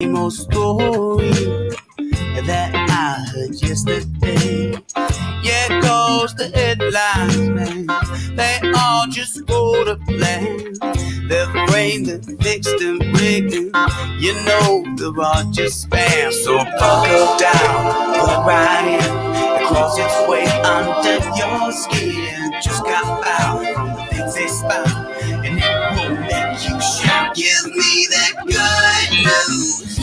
same old story that I heard yesterday. Yeah, it goes the headlines, man. They all just go to plan. They're framed and fixed and rigged. You know they're all just spam. So buckle down, put it right in. It crawls its way under your skin. Just got out from the things they spout, and it will make you shout. Give me that good news,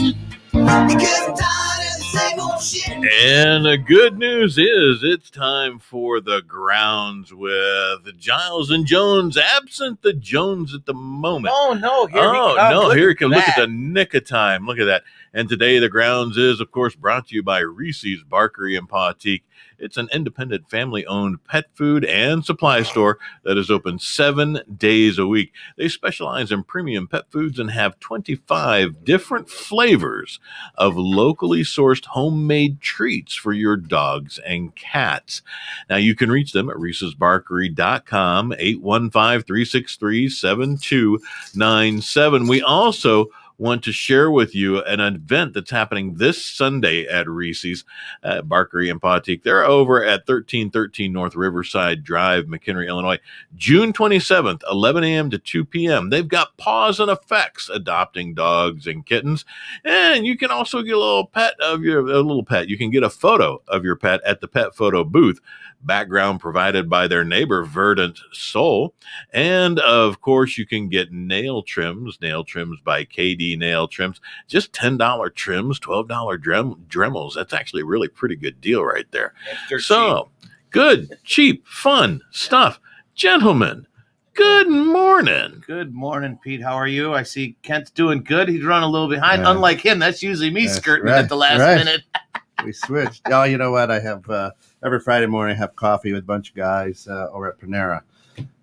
because I'm tired of the same old shit. And the good news is it's time for the grounds with Giles and Jones. Absent the Jones at the moment. Oh, no. Here Here he comes. Look at the nick of time. Look at that. And today the grounds is, of course, brought to you by Reese's Barkery and Patique. It's an independent family-owned pet food and supply store that is open 7 days a week. They specialize in premium pet foods and have 25 different flavors of locally sourced homemade treats for your dogs and cats. Now, you can reach them at reesesbarkery.com, 815-363-7297. We also want to share with you an event that's happening this Sunday at Reese's Barkery and Patique. They're over at 1313 North Riverside Drive, McHenry, Illinois, June 27th, 11 a.m. to 2 p.m. They've got Paws and Effects, adopting dogs and kittens. And you can also get a little pet. You can get a photo of your pet at the pet photo booth. Background provided by their neighbor, Verdant Soul. And, of course, you can get nail trims by KD Nail Trims. Just $10 trims, $12 Dremels. That's actually a really pretty good deal right there. So, good, cheap, fun stuff. Gentlemen, good morning. Good morning, Pete. How are you? I see Kent's doing good. He's running a little behind. Unlike him, that's usually me skirting at the last minute. We switched. Oh, you know what? I have every Friday morning I have coffee with a bunch of guys over at Panera,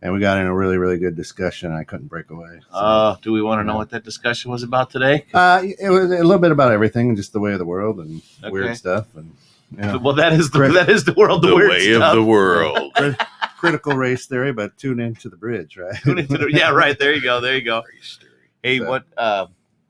and we got in a really, really good discussion. I couldn't break away. So, do we want to know what that discussion was about today? It was a little bit about everything, and just the way of the world and weird stuff. And well, that is the world. The weird way stuff. of the world. Critical race theory, but tune into the bridge, right? Yeah, right. There you go. Hey, what?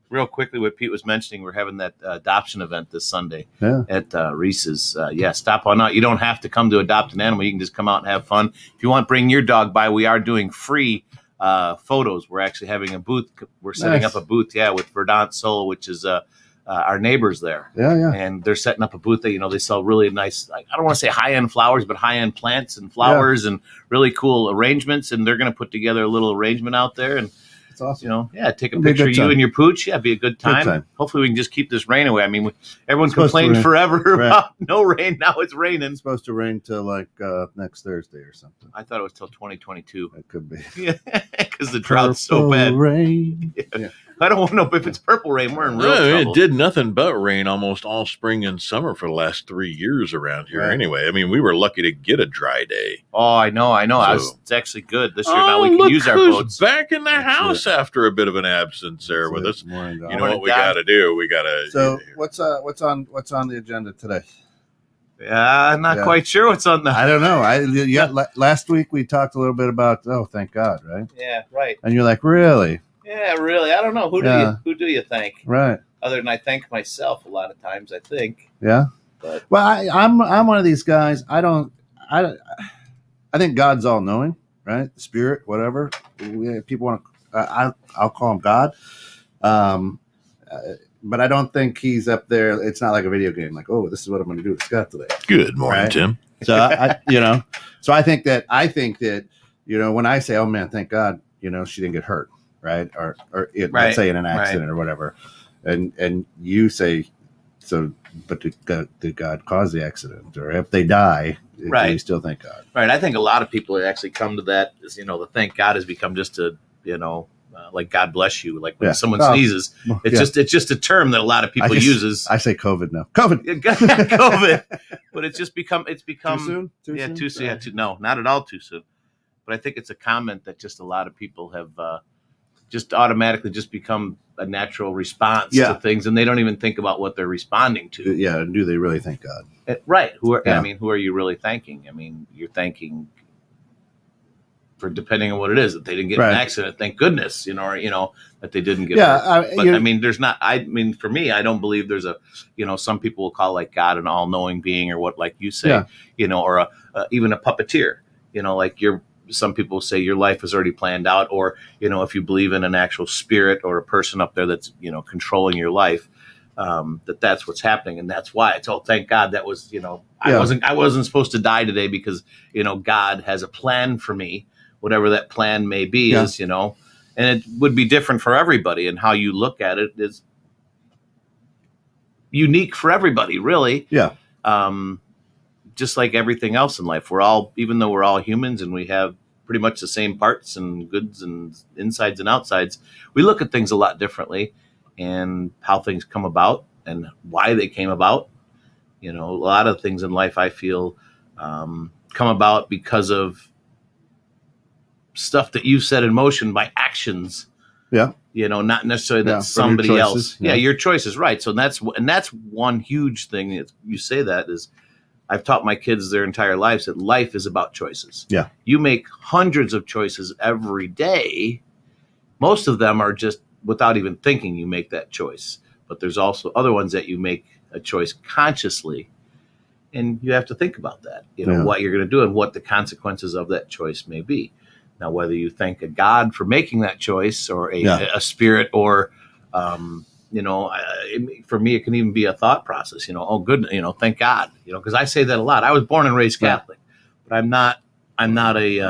Real quickly, what Pete was mentioning, we're having that adoption event this Sunday at Reese's. Stop on out. You don't have to come to adopt an animal. You can just come out and have fun. If you want, bring your dog by. We are doing free photos. We're actually having a booth. We're setting up a booth, with Verdant Soul, which is our neighbors there. Yeah. And they're setting up a booth that, they sell really nice, I don't want to say high-end flowers, but high-end plants and flowers and really cool arrangements. And they're going to put together a little arrangement out there. And it's awesome. Take a picture of you and your pooch. Yeah, be a good time. Hopefully we can just keep this rain away. I mean, everyone complained forever about no rain. Now it's raining. It's supposed to rain till next Thursday or something. I thought it was till 2022. It could be. Yeah, because the drought's so bad. Rain. Yeah. I don't want to know if it's purple rain. We're in real trouble. It did nothing but rain almost all spring and summer for the last 3 years around here. Right. Anyway, I mean, we were lucky to get a dry day. Oh, I know. It's actually good this year. Now we can use our boats. Back in the house after a bit of an absence there with us. You know what we got to do? We got to. So what's on the agenda today? I'm not quite sure what's on the. I don't know. Last week we talked a little bit about. Oh, thank God, right? Yeah, right. And you're like, really? Yeah, really. I don't know. Who do you thank? Right. Other than I thank myself a lot of times, I think. Yeah. But I'm one of these guys. I think God's all knowing, right? Spirit, whatever. People want to. I'll call him God. But I don't think he's up there. It's not like a video game. Like, oh, this is what I'm going to do with Scott today. Good morning, right? Tim. So I think that when I say, oh man, thank God, she didn't get hurt. Right. Or let's say in an accident or whatever. And you say, so, but did God cause the accident? Or if they die, do you still thank God? Right. I think a lot of people actually come to that, the thank God has become just a, like God bless you. Like when someone sneezes, it's just a term that a lot of people uses. I say COVID now. COVID. COVID. But it's become too soon? Too soon. No, not at all too soon. But I think it's a comment that just a lot of people have just automatically just become a natural response to things, and they don't even think about what they're responding to. Yeah, and do they really thank God? Right. Who are you really thanking? I mean, you're thanking for depending on what it is, that they didn't get in an accident. Thank goodness, or that they didn't get hurt. But I mean, there's not. I mean, for me, I don't believe there's a. Some people will call like God an all-knowing being, or what, like you say, or even a puppeteer. Like some people say your life is already planned out, or if you believe in an actual spirit or a person up there that's controlling your life, that's what's happening, and that's why it's thank God that was I wasn't supposed to die today because God has a plan for me, whatever that plan may be is and it would be different for everybody, and how you look at it is unique for everybody, really. Just like everything else in life, even though we're all humans and we have pretty much the same parts and goods and insides and outsides, we look at things a lot differently, and how things come about and why they came about. A lot of things in life I feel come about because of stuff that you've set in motion by actions. Not necessarily that somebody else. Your choices, right? So that's one huge thing that you say that is. I've taught my kids their entire lives that life is about choices. You make hundreds of choices every day. Most of them are just without even thinking you make that choice. But there's also other ones that you make a choice consciously, and you have to think about that, what you're going to do and what the consequences of that choice may be. Now, whether you thank a God for making that choice, or a spirit, or for me, it can even be a thought process. Oh, good. Thank God. Because I say that a lot. I was born and raised Catholic, but I'm not a. I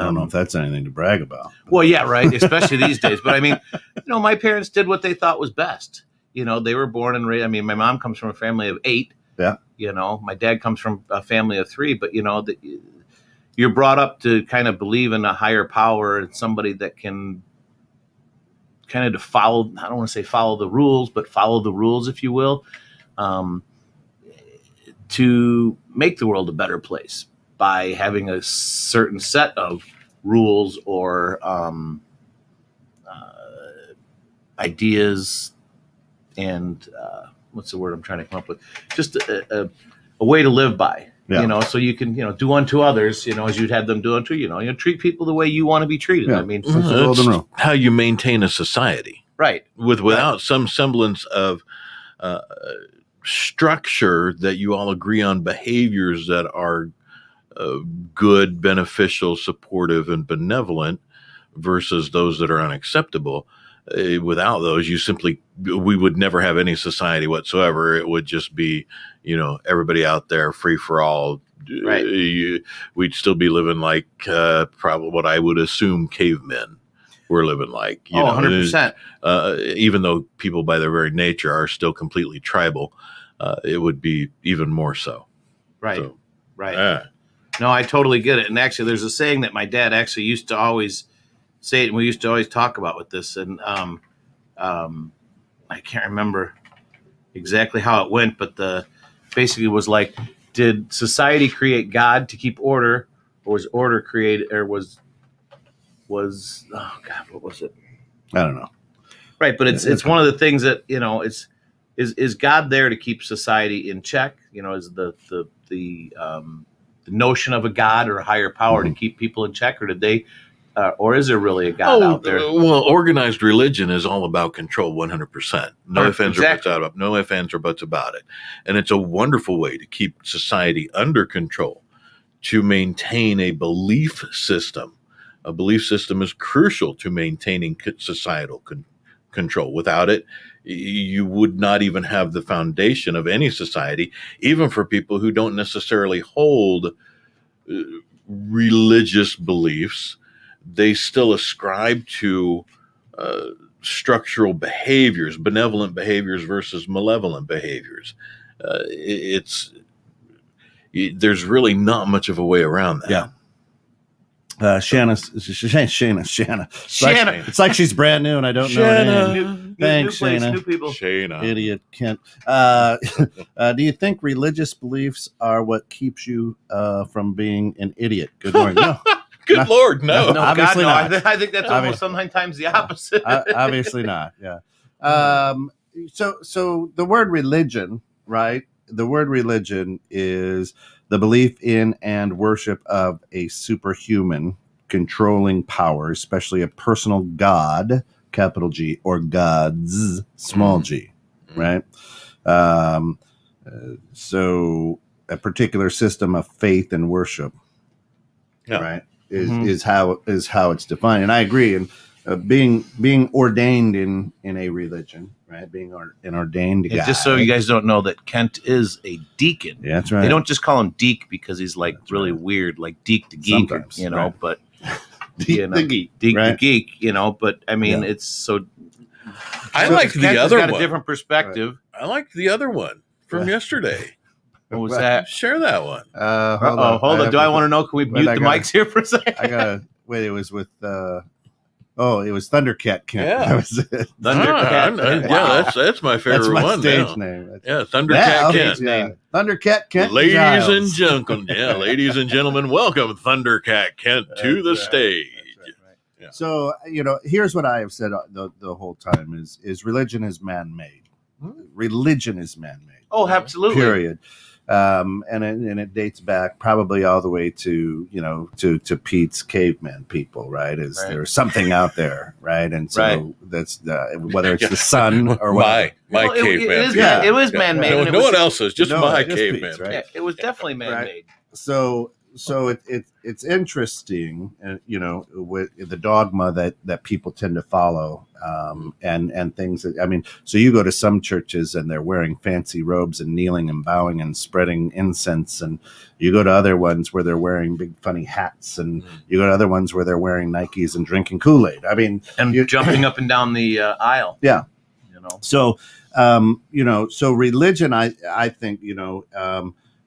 don't know if that's anything to brag about. Well, yeah, right. Especially these days. But I mean, my parents did what they thought was best. They were born and raised. I mean, my mom comes from a family of 8. My dad comes from a family of 3. But you're brought up to kind of believe in a higher power and somebody that can kind of follow, I don't want to say follow the rules, but follow the rules, if you will, to make the world a better place by having a certain set of rules or ideas and what's the word I'm trying to come up with? Just a way to live by. So you can, do unto others, as you'd have them do unto you. Treat people the way you want to be treated. I mean, that's how you maintain a society, right? Without some semblance of structure that you all agree on behaviors that are good, beneficial, supportive, and benevolent versus those that are unacceptable. Without those, we would never have any society whatsoever. It would just be, everybody out there free for all. Right. We'd still be living like probably what I would assume cavemen were living like. 100%. Even though people by their very nature are still completely tribal, it would be even more so. Right. So, right. No, I totally get it. And actually, there's a saying that my dad actually used to always say it, and we used to always talk about with this, and I can't remember exactly how it went, but basically was like, did society create God to keep order, or was order created, or was oh God, what was it? I don't know. Right, but it's one of the things that is God there to keep society in check? Is the notion of a God or a higher power to keep people in check, or did they? Or is there really a God out there? Well, organized religion is all about control 100%. No ifs, ands, or buts about it. And it's a wonderful way to keep society under control, to maintain a belief system. A belief system is crucial to maintaining societal control. Without it, you would not even have the foundation of any society, even for people who don't necessarily hold religious beliefs. They still ascribe to structural behaviors, benevolent behaviors versus malevolent behaviors. There's really not much of a way around that. Shanna. It's like she's brand new and I don't know her name. Thanks, new place, Shanna. new people. Shana. Idiot Kent. Do you think religious beliefs are what keeps you from being an idiot? Good morning. No. Good Lord, no. No, obviously God, no. not. I think that's almost sometimes the opposite. Obviously not. Yeah. So the word religion, right? The word religion is the belief in and worship of a superhuman controlling power, especially a personal God, capital G, or gods, small g, right? So a particular system of faith and worship, right, is how it's defined. And I agree. And being ordained in a religion, right, being an ordained guy. Just so you guys don't know that Kent is a deacon. Yeah, that's right. They don't just call him Deke because he's like that's really weird, like Deke the Geek, sometimes, you know, right. but Deke the Geek, Deke right? the Geek, you know, but I mean, it's so. I like the other one. Got a different perspective. Right. I like the other one from yesterday. What was that? Share that one. Hold on. Do I want to know? Can we mute the mics here for a second? I gotta wait. It was with. It was Thundercat Kent. Yeah, that was it. Thundercat. Yeah, that's my favorite that's my one. Stage now. name. Yeah, Thundercat Kent. Yeah. Thundercat Kent. Ladies Giles. and gentlemen, ladies and gentlemen, welcome Thundercat Kent to the stage. Yeah. So here's what I have said the whole time is religion is man-made. Religion is man-made. Oh, absolutely. Period. And it dates back probably all the way to to Pete's caveman people, right? There's something out there, right? And so that's whether it's the sun or my caveman. It was man-made. No one else's, just my caveman. Pete's, right? Yeah, it was definitely man-made. Right? So it's interesting, with the dogma that people tend to follow, and things that, so you go to some churches and they're wearing fancy robes and kneeling and bowing and spreading incense, and you go to other ones where they're wearing big funny hats, and you go to other ones where they're wearing Nikes and drinking Kool-Aid. And jumping up and down the aisle. Yeah, So so religion, I think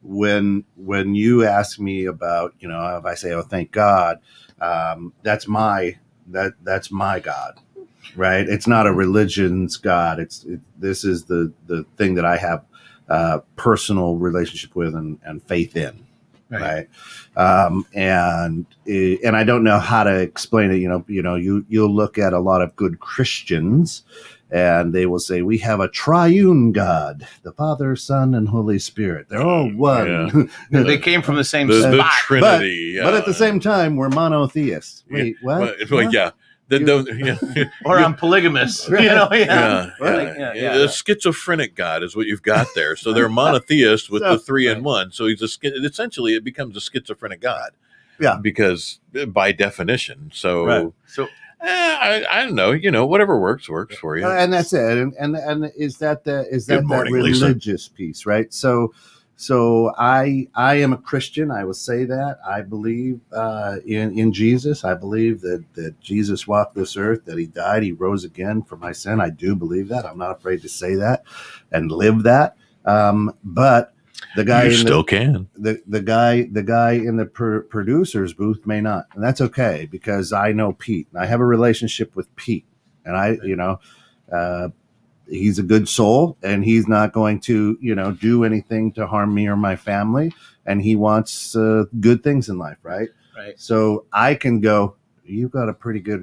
when you ask me about, if I say, oh, thank God, that's my God, right? It's not a religion's God. This is the thing that I have personal relationship with and faith in, right? And I don't know how to explain it. You'll look at a lot of good Christians, and they will say, we have a triune God, the Father, Son, and Holy Spirit. They're all one. Yeah. They came from the same the spot. Trinity. But at the same time, we're monotheists. Wait, what? Well, yeah. Or I'm polygamous. The schizophrenic God is what you've got there. So they're monotheist with the three in one. So essentially it becomes a schizophrenic God. Yeah. Because by definition. So I don't know. Whatever works for you. And that's it. And is that morning, that religious Lisa. piece, right? So I am a Christian. I will say that I believe in Jesus. I believe that Jesus walked this earth, that he died, he rose again for my sin. I do believe that. I'm not afraid to say that and live that. But the guy the guy in the producer's booth may not, and that's okay, because I know Pete and I have a relationship with Pete, and he's a good soul, and he's not going to, do anything to harm me or my family. And he wants good things in life. Right. So I can go, you've got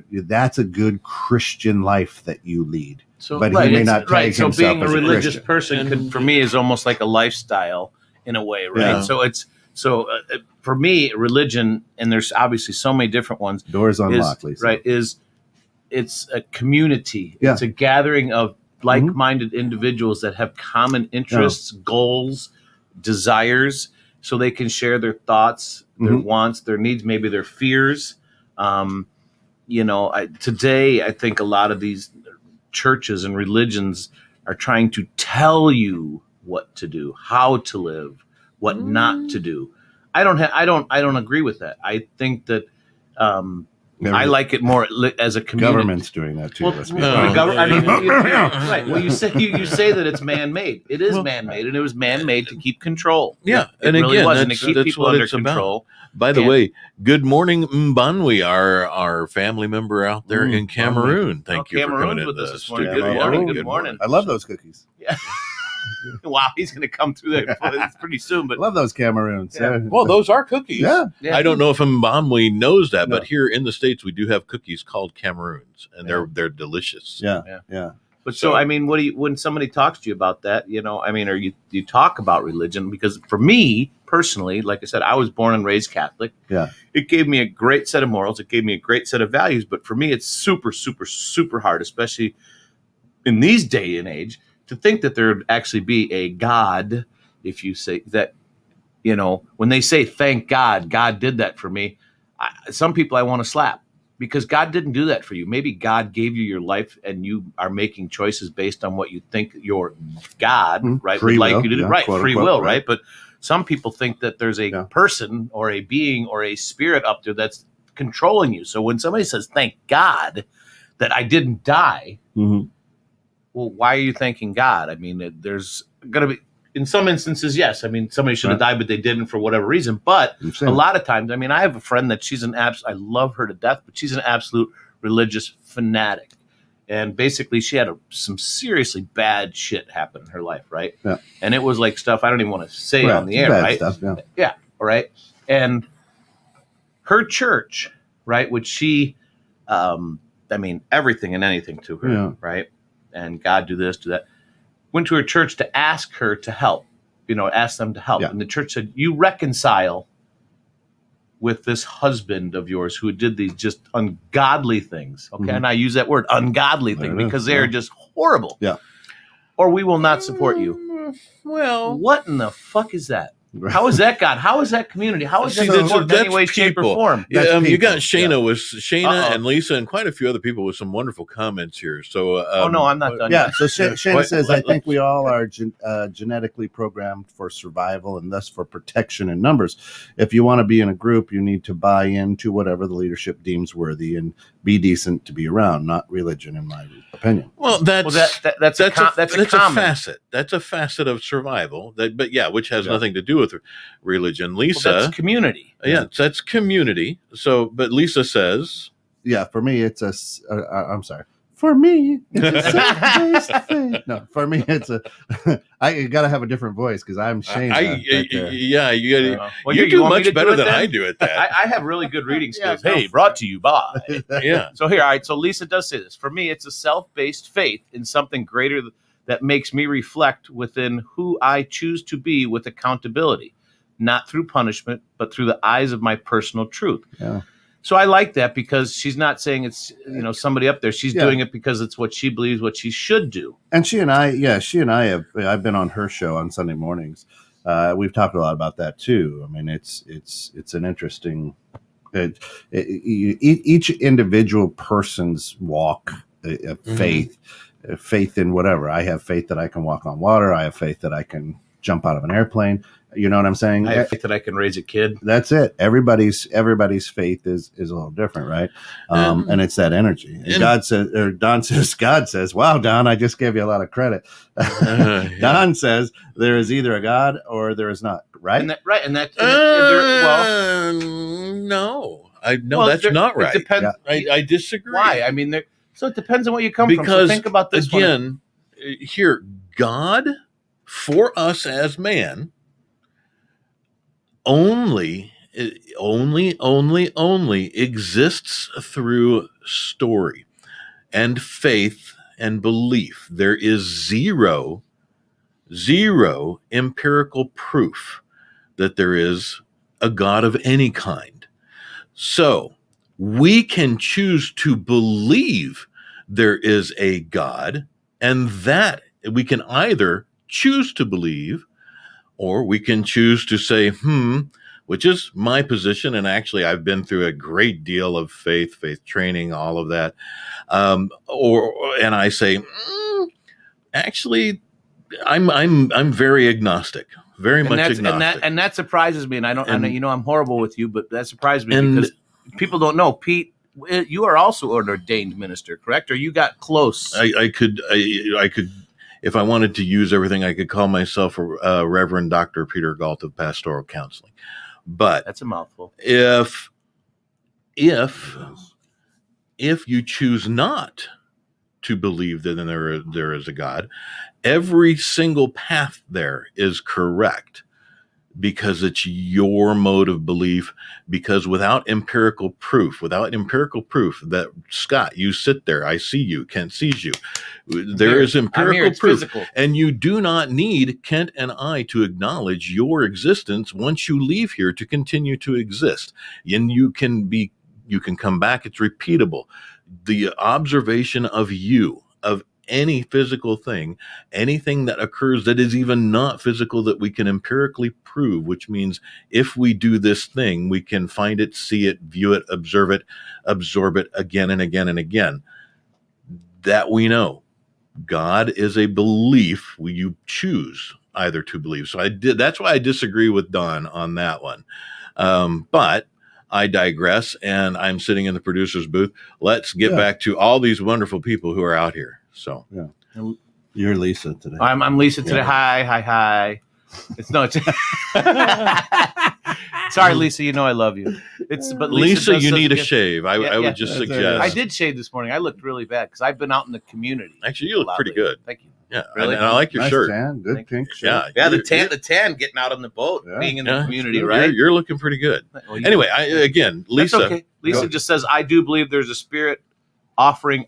that's a good Christian life that you lead. So, but he may not tag himself being a as religious Christian. person for me is almost like a lifestyle in a way. Right. Yeah. So for me, religion, and there's obviously so many different ones. Doors unlocked, Lisa. Right. It's a community. Yeah. It's a gathering of like-minded individuals that have common interests, goals, desires, so they can share their thoughts, their wants, their needs, maybe their fears. Today, I think a lot of these churches and religions are trying to tell you what to do, how to live, what not to do. I don't agree with that. I think that I like it more as a community. Government's doing that too. Right. Well, you say that it's man-made. It is man-made, and it was man-made to keep control. Yeah, it really was, and to keep people under control. By the way, good morning, Mbanwi, our family member out there in Cameroon. Thank you for coming in this morning. Good morning. I love those cookies. Yeah. Wow, he's going to come through there pretty soon. But I love those Cameroons. Yeah. Well, those are cookies. Yeah. I don't know if Mbanwi knows that, but here in the States, we do have cookies called Cameroons, and they're delicious. Yeah. But so I mean, when somebody talks to you about that, I mean, or you talk about religion, because for me personally, like I said, I was born and raised Catholic. Yeah. It gave me a great set of morals. It gave me a great set of values. But for me, it's super, super, super hard, especially in these day and age, to think that there would actually be a God. If you say that, when they say, thank God, God did that for me. Some people I want to slap. Because God didn't do that for you. Maybe God gave you your life and you are making choices based on what you think your God, right, would like you to do. Right, free will, right? But some people think that there's a person or a being or a spirit up there that's controlling you. So when somebody says, thank God that I didn't die, well, why are you thanking God? I mean, there's going to be, in some instances, yes. I mean, somebody should have died, but they didn't for whatever reason. But a lot of times, I mean, I have a friend that she's I love her to death, but she's an absolute religious fanatic. And basically, she had some seriously bad shit happen in her life, right? Yeah. And it was like stuff I don't even want to say on the air, right? Stuff, yeah, all right. And her church, right, which she, I mean, everything and anything to her, right? And God do this, do that. Went to her church to ask her to help, ask them to help. Yeah. And the church said, you reconcile with this husband of yours who did these just ungodly things. Okay. And I use that word ungodly thing because they're just horrible. Yeah. Or we will not support you. Well, what in the fuck is that? How is that God? How is that community? How is that important in any way, shape, or form? Yeah, you got Shayna and Lisa and quite a few other people with some wonderful comments here. So, oh no, I'm not done. Yeah, so Shayna says, I think we all are genetically programmed for survival and thus for protection in numbers. If you want to be in a group, you need to buy into whatever the leadership deems worthy and be decent to be around, not religion, in my opinion. Well, that's a facet. That's a facet of survival. Which has nothing to do with religion. Lisa, that's community. Yeah, that's community. So, but Lisa says, for me, it's I'm sorry. For me, it's a self-based thing. No, for me, it's I got to have a different voice because I'm Shayna. You do much better than I do at that. I have really good reading skills. Hey, brought to you by. Yeah. So here, all right. So Lisa does say this. For me, it's a self-based faith in something greater that makes me reflect within who I choose to be with accountability, not through punishment, but through the eyes of my personal truth. Yeah. So I like that because she's not saying it's somebody up there. She's doing it because it's what she believes, what she should do. And she and I have. I've been on her show on Sunday mornings. We've talked a lot about that too. I mean, it's an interesting. Each individual person's walk, faith in whatever. I have faith that I can walk on water. I have faith that I can jump out of an airplane. You know what I'm saying? I have faith that I can raise a kid. That's it. Everybody's faith is a little different, right? And it's that energy. And Don says, wow, Don, I just gave you a lot of credit. Don says there is either a God or there is not, right? No, that's not right. It depends. I disagree. Why? I mean, so it depends on what you come from. So think about this again. Here, God for us as man only exists through story and faith and belief. There is zero empirical proof that there is a God of any kind. So we can choose to believe there is a God, and that we can either choose to believe, or we can choose to say, which is my position. And actually, I've been through a great deal of faith training, all of that. And I say, actually, I'm very agnostic, agnostic. And that surprises me. And I know I'm horrible with you, but that surprises me because people don't know. Pete, you are also an ordained minister, correct? Or you got close? I could. If I wanted to use everything, I could call myself a Reverend Dr. Peter Galt of Pastoral Counseling. But that's a mouthful. If you choose not to believe that there is a God, every single path there is correct. because it's your mode of belief, because without empirical proof that, Scott, you sit there, I see you, Kent sees you, there is empirical proof, physical. And you do not need Kent and I to acknowledge your existence once you leave here to continue to exist. And you can come back, it's repeatable. The observation of any physical thing, anything that occurs that is even not physical that we can empirically prove, which means if we do this thing, we can find it, see it, view it, observe it, absorb it again and again and again. That we know. God is a belief you choose either to believe. So that's why I disagree with Don on that one. But I digress, and I'm sitting in the producer's booth. Let's get back to all these wonderful people who are out here. So you're Lisa today. I'm Lisa today. Hi. It's sorry, Lisa. You know I love you. But Lisa you need a shave. I would just suggest. I did shave this morning. I looked really bad because I've been out in the community. Actually, you look pretty good. Thank you. Yeah, really. And I like your shirt. Tan, good pink shirt. Yeah. The tan, getting out on the boat, being in the community, right? You're looking pretty good. Well, anyway, Lisa. That's okay. Lisa just says, I do believe there's a spirit offering.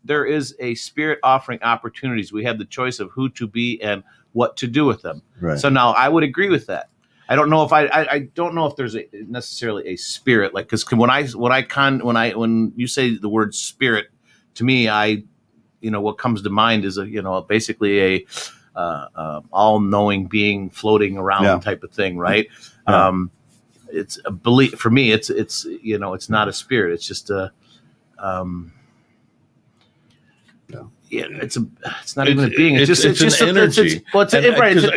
There is a spirit offering opportunities. We have the choice of who to be and what to do with them. Right. So now I would agree with that. I don't know if I don't know if there's necessarily a spirit, like, because when you say the word spirit, to me, what comes to mind is basically a all-knowing being floating around type of thing, right? Yeah. It's a belief for me. It's not a spirit. It's just a it's not even a being. It's just an energy. It's an energy,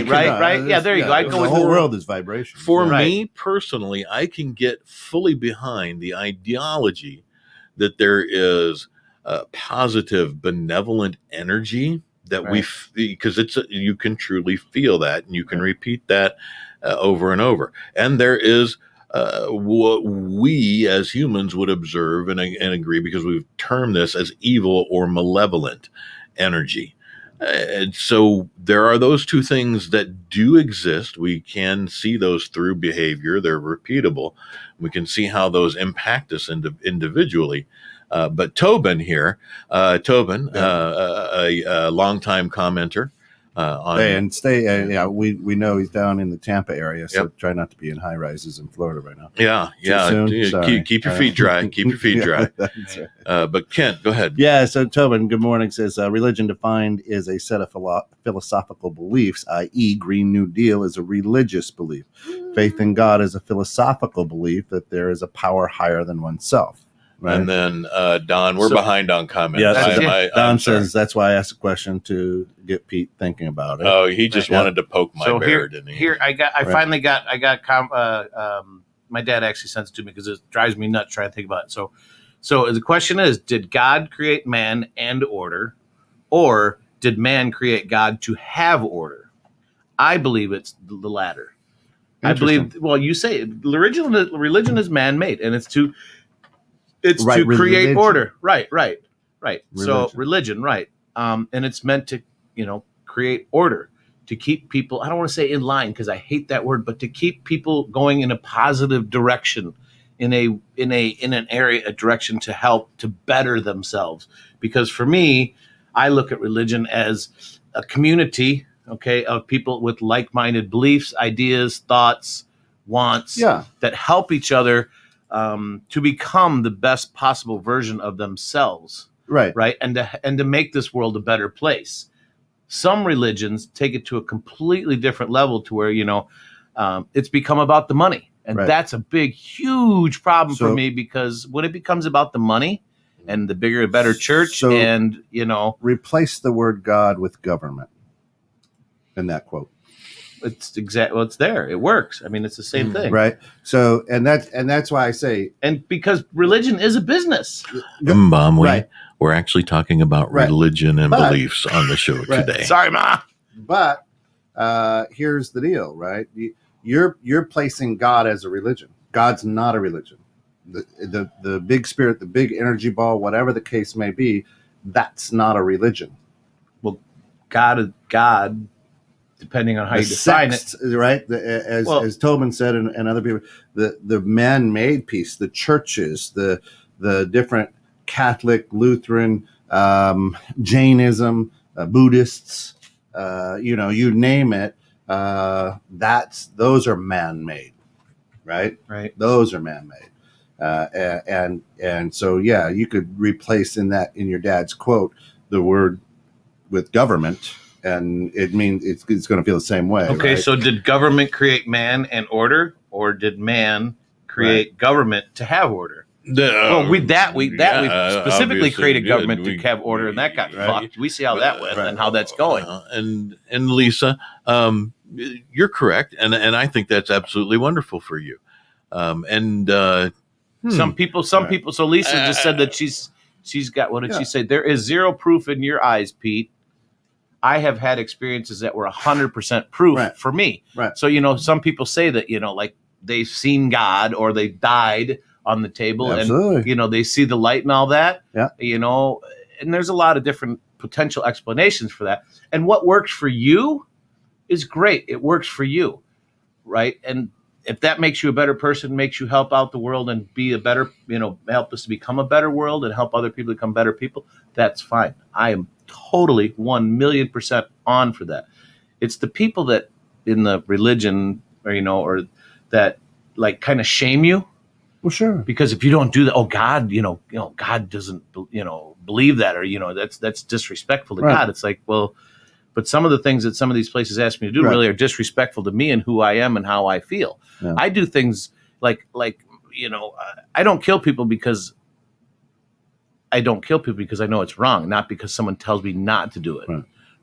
right? Yeah, there you go. I go with the whole world is vibration. For me personally, I can get fully behind the ideology that there is a positive, benevolent energy that because you can truly feel that, and you can repeat that over and over. And there is what we as humans would observe and agree, because we've termed this as evil or malevolent energy. And so there are those two things that do exist. We can see those through behavior. They're repeatable. We can see how those impact us individually. But Tobin here, a longtime commenter, we know he's down in the Tampa area, so try not to be in high rises in Florida right now. Keep your feet dry. Keep your feet dry. But Kent, go ahead. Yeah. So Tobin, good morning, says religion defined is a set of philosophical beliefs, i.e., Green New Deal is a religious belief. Faith in God is a philosophical belief that there is a power higher than oneself. Right. And then Don, we're behind on comments. Yeah, Don says that's why I asked a question to get Pete thinking about it. Oh, he just wanted to poke my bear, didn't he? Here, I finally got. My dad actually sent it to me because it drives me nuts trying to think about it. So the question is: did God create man and order, or did man create God to have order? I believe it's the latter. I believe. Well, you say religion is man-made, and it's to create order. Right. Religion. So religion, right. And it's meant to, create order, to keep people, I don't want to say in line because I hate that word, but to keep people going in a positive direction, in a direction to help to better themselves. Because for me, I look at religion as a community, of people with like-minded beliefs, ideas, thoughts, wants that help each other to become the best possible version of themselves, right, and to make this world a better place. Some religions take it to a completely different level, to where it's become about the money, and that's a big, huge problem for me, because when it becomes about the money and the bigger, better church, replace the word God with government in that quote. It's it's there. It works. I mean, it's the same thing, right? So, and that's why I say, and because religion is a business. We're actually talking about religion and beliefs on the show today. Sorry, Ma. But here's the deal, right? You're placing God as a religion. God's not a religion. The big spirit, the big energy ball, whatever the case may be, that's not a religion. Well, God depending on how you define it, right? As Tobin said, and other people, the man-made peace, the churches, the different Catholic, Lutheran, Jainism, Buddhists, you name it. Those are man-made, right? Right. Those are man-made. And so, yeah, you could replace in your dad's quote the word with government, and it means it's going to feel the same way. Okay, right? so did government create man and order, or did man create government to have order? We specifically created government to have order, and that got fucked. We see how that went and how that's going. And Lisa, you're correct, and I think that's absolutely wonderful for you. Some people. So Lisa just said that she's got. What did she say? There is zero proof in your eyes, Pete. I have had experiences that were 100% proof for me. Right. So some people say that like they've seen God or they died on the table, Absolutely. and they see the light and all that. Yeah. And there's a lot of different potential explanations for that. And what works for you is great. It works for you, right? And if that makes you a better person, makes you help out the world and be a better, help us to become a better world and help other people become better people, that's fine. I am totally 1,000,000% on for that. It's the people that in the religion or that like kind of shame you. Well, sure. Because if you don't do that, God, God doesn't, believe that, or that's disrespectful to God. It's like, well, but some of the things that some of these places ask me to do really are disrespectful to me and who I am and how I feel. Yeah. I do things like I don't kill people because I know it's wrong, not because someone tells me not to do it.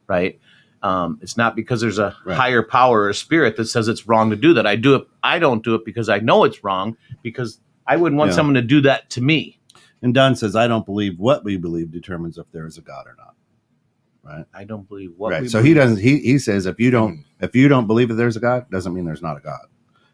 Right. It's not because there's a higher power or a spirit that says it's wrong to do that. I do it. I don't do it because I know it's wrong, because I wouldn't want someone to do that to me. And Don says, I don't believe what we believe determines if there is a God or not. Right. I don't believe what. Right. So he doesn't. He says if you don't believe that there's a God, doesn't mean there's not a God.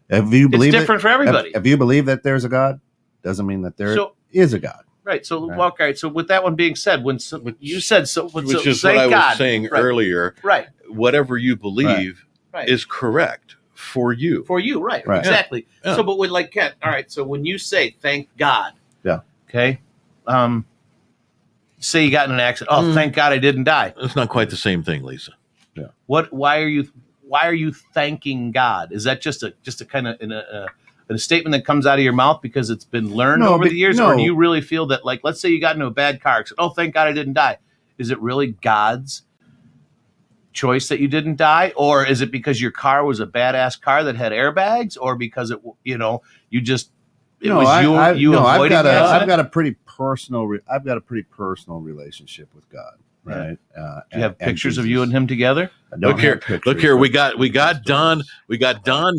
If you believe it's different for everybody. If you believe that there's a God, doesn't mean that there is a God. Right. So okay. So with that one being said, when you said so, which is what I was saying earlier. Right. Whatever you believe is correct for you. For you, right? Exactly. Yeah. So, but with like Kent, all right. So when you say thank God, okay. Say you got in an accident. Oh, thank God I didn't die. It's not quite the same thing, Lisa. Yeah. Why are you thanking God? Is that just a kind of a statement that comes out of your mouth because it's been learned over the years, or do you really feel that, like, let's say you got into a bad car accident? Oh, thank God I didn't die. Is it really God's choice that you didn't die, or is it because your car was a badass car that had airbags, or because it you just I've got a pretty personal relationship with God. Right. Do you have pictures of you and him together? Look here. We got Don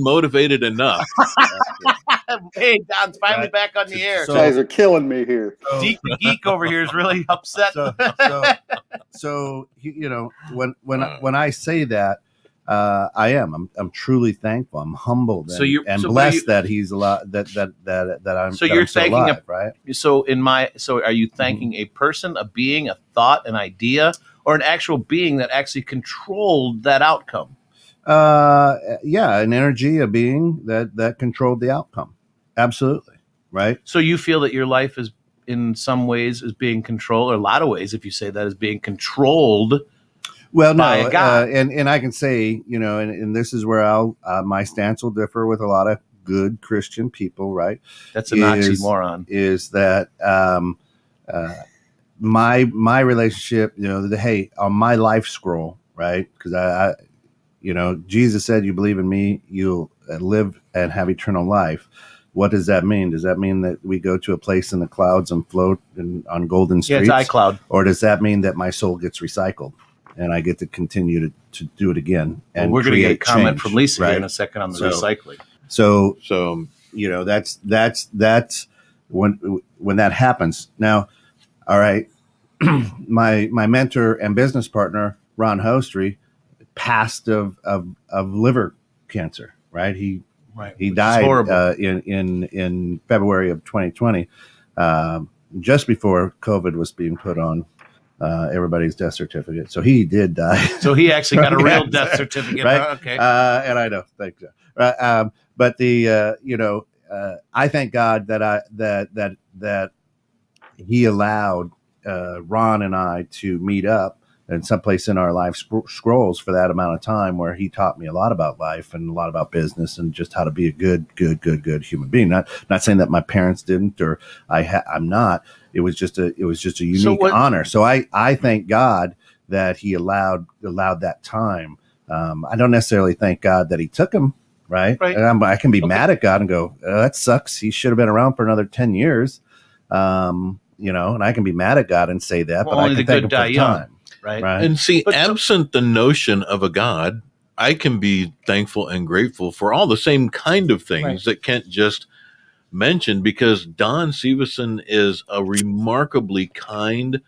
motivated enough. Hey, Don's finally back on the air. You guys are killing me here. Geek over here is really upset. So when I say that, I'm truly thankful. I'm humbled and blessed that he's alive. That I'm. So you're thanking alive, right? So are you thanking a person, a being, a thought, an idea, or an actual being that actually controlled that outcome? An energy, a being that controlled the outcome. Absolutely, right. So you feel that your life is, in some ways, is being controlled, or a lot of ways, if you say that, is being controlled. Well, no, and I can say, and this is where my stance will differ with a lot of good Christian people, right? That's an oxymoron. Is that my relationship, on my life scroll, right? Because Jesus said, "You believe in me, you'll live and have eternal life." What does that mean? Does that mean that we go to a place in the clouds and float on golden streets? Yeah, it's iCloud. Or does that mean that my soul gets recycled? And I get to continue to do it again. And we're going to get a comment change, from Lisa right? here in a second on the recycling. So that's when that happens. Now, all right, my mentor and business partner Ron Hostry passed of liver cancer. Right, he died in February of 2020, just before COVID was being put on. everybody's death certificate. So he did die. So he actually got a real death certificate. Right? Okay. And I know, thank you. But I thank God that he allowed Ron and I to meet up in someplace in our life scrolls for that amount of time, where he taught me a lot about life and a lot about business and just how to be a good human being. Not saying that my parents didn't, or I'm not. It was just a unique honor. So I thank God that he allowed that time. I don't necessarily thank God that he took him. Right. And I can be mad at God and go, that sucks. He should have been around for another 10 years. And I can be mad at God and say that, but I can thank him for the time. Right. And see, absent the notion of a God, I can be thankful and grateful for all the same kind of things that Kent just mentioned, because Don Severson is a remarkably kind,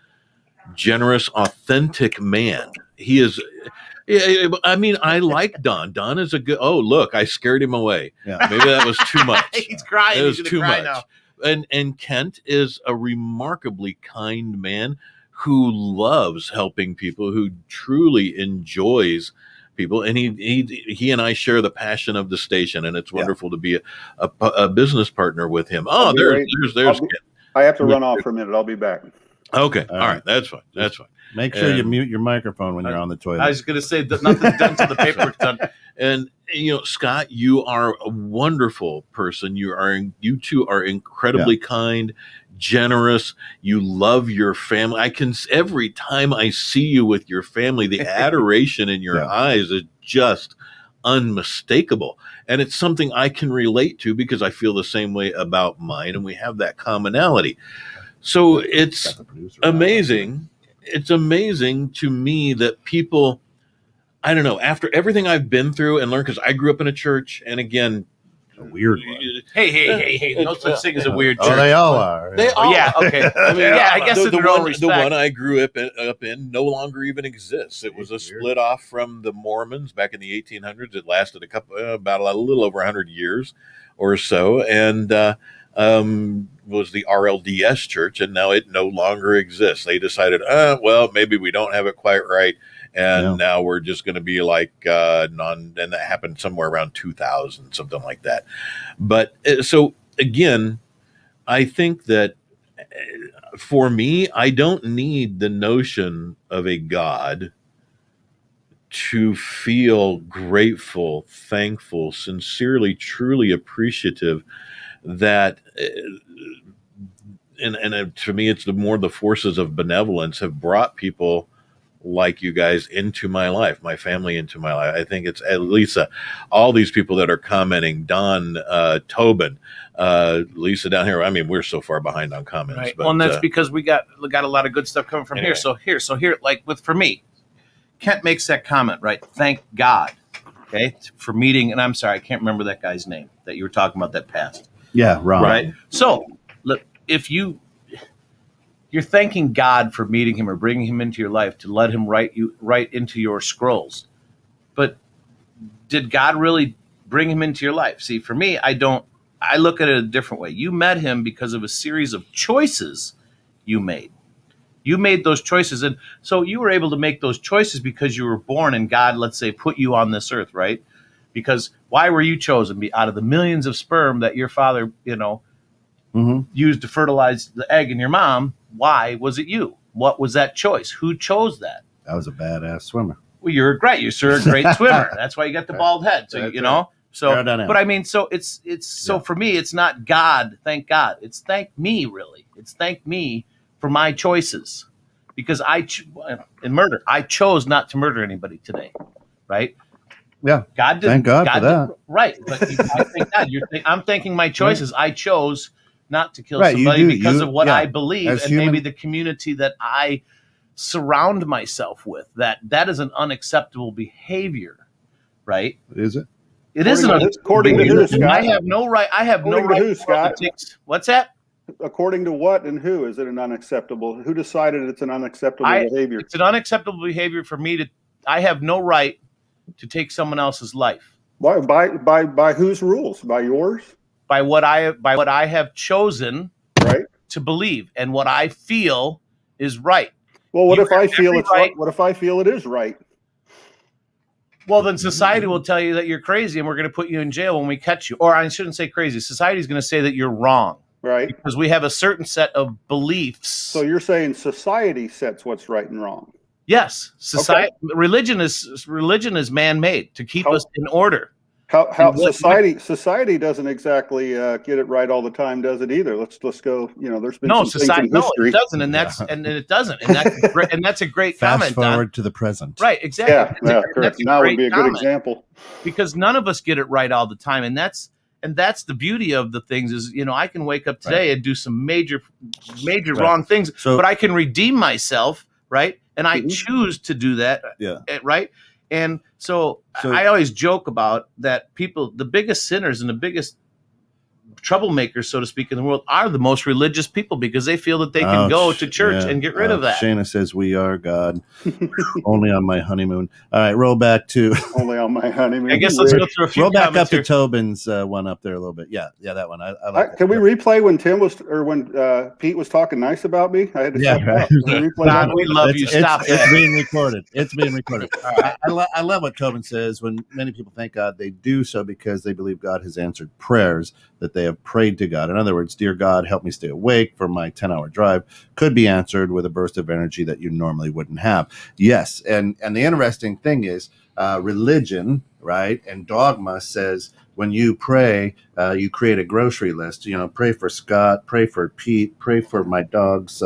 generous, authentic man. He is. I mean, I like Don. Don is a good. Oh, look, I scared him away. Yeah. Maybe that was too much. He's crying. It was too much. Now. And Kent is a remarkably kind man who loves helping people, who truly enjoys people, and he and I share the passion of the station, and it's wonderful to be a business partner with him. Oh, there's Kent. I have to run off for a minute. I'll be back. Okay, all right, that's fine. That's fine. Make sure you mute your microphone when you're on the toilet. I was going to say that nothing's done till the paperwork's done. And Scott, you are a wonderful person. You two are incredibly kind, generous. You love your family. Every time I see you with your family, the adoration in your eyes is just unmistakable. And it's something I can relate to because I feel the same way about mine, and we have that commonality. So it's amazing. It's amazing to me that people, I don't know, after everything I've been through and learned, because I grew up in a church, and again, a weird one. Hey, no such thing as a weird church. Oh, they all are. They all yeah, okay. I mean, I guess the one I grew up in no longer even exists. It was a split off from the Mormons back in the 1800s. It lasted about a little over 100 years or so, and was the RLDS church, and now it no longer exists. They decided, well, maybe we don't have it quite right, and now we're just going to be like and that happened somewhere around 2000, something like that. But so again, I think that for me, I don't need the notion of a God to feel grateful, thankful, sincerely, truly appreciative that and to me, it's more the forces of benevolence have brought people like you guys into my life, my family into my life. I think it's at Lisa, all these people that are commenting, Don, Tobin, Lisa down here. I mean, we're so far behind on comments. Right. But, well, and that's because we got a lot of good stuff coming from here. So here, like for me, Kent makes that comment, right? Thank God, okay, for meeting. And I'm sorry, I can't remember that guy's name that you were talking about that passed. Yeah, Ron. Right. So look, if you're thanking God for meeting him or bringing him into your life to let him write into your scrolls, but did God really bring him into your life? See, for me, I look at it a different way. You met him because of a series of choices you made. You made those choices, and so you were able to make those choices because you were born and God, let's say, put you on this earth, right? Because why were you chosen? Out of the millions of sperm that your father, used to fertilize the egg in your mom, why was it you? What was that choice? Who chose that? I was a badass swimmer. Well, you're a great swimmer. That's why you got the bald head. So So, but I mean, so it's for me, it's not God. Thank God. It's thank me, really. It's thank me for my choices, because in murder, I chose not to murder anybody today, right? Yeah, God did. Thank God for that. Right, but I thank God. I'm thanking my choices. Right. I chose not to kill somebody because of what I believe, and maybe the community that I surround myself with. That is an unacceptable behavior, right? Is it? It isn't. According to who, Scott? I have no right. I have no right. Who, Scott? What's that? According to what and who is it an unacceptable? Who decided it's an unacceptable behavior? It's an unacceptable behavior for me to. I have no right to take someone else's life. Why? By whose rules? By yours? By what I have chosen, right, to believe, and what I feel is right. Well, what You if I have feel every it's right? What if I feel it is right? Well, then society will tell you that you're crazy and we're going to put you in jail when we catch you. Or I shouldn't say crazy. Society is going to say that you're wrong. Right. Because we have a certain set of beliefs. So you're saying society sets what's right and wrong. Yes. Society, religion is man-made to keep us in order. How society doesn't exactly get it right all the time, does it either? Let's go. There's been some society. things in history. It doesn't, and it doesn't, and that's a great Fast comment. forward to the present. Right, exactly. Yeah, correct. Now would be a good example because none of us get it right all the time, and that's the beauty of the things is I can wake up today and do some major wrong things, but I can redeem myself, right? And I choose to do that, right? And so I always joke about that people, the biggest sinners and the biggest troublemakers, so to speak, in the world are the most religious people because they feel that they can go to church and get rid of that. Shayna says, we are God. Only on my honeymoon. All right, roll back to... Only on my honeymoon. I guess let's go through a few roll back up here. to Tobin's one up there a little bit. Yeah, that one. I like Can we replay when Pete was talking nice about me? I had to stop right. God, we love you. Stop that. It's being recorded. It's being recorded. I love what Tobin says. When many people thank God, they do so because they believe God has answered prayers that they have prayed to God. In other words, dear God, help me stay awake for my 10-hour drive could be answered with a burst of energy that you normally wouldn't have. Yes, and the interesting thing is religion, right, and dogma says when you pray, you create a grocery list. Pray for Scott, pray for Pete, pray for my dogs,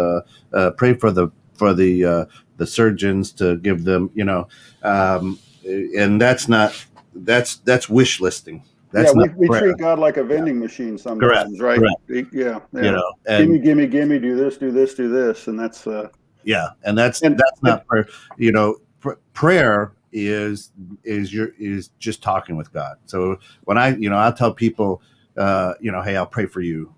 pray for the surgeons to give them, and that's wish listing. We treat God like a vending machine sometimes, right? Correct. Yeah. And gimme, do this, and that's and that's not prayer. Prayer is just talking with God. So when I'll tell people, hey, I'll pray for you,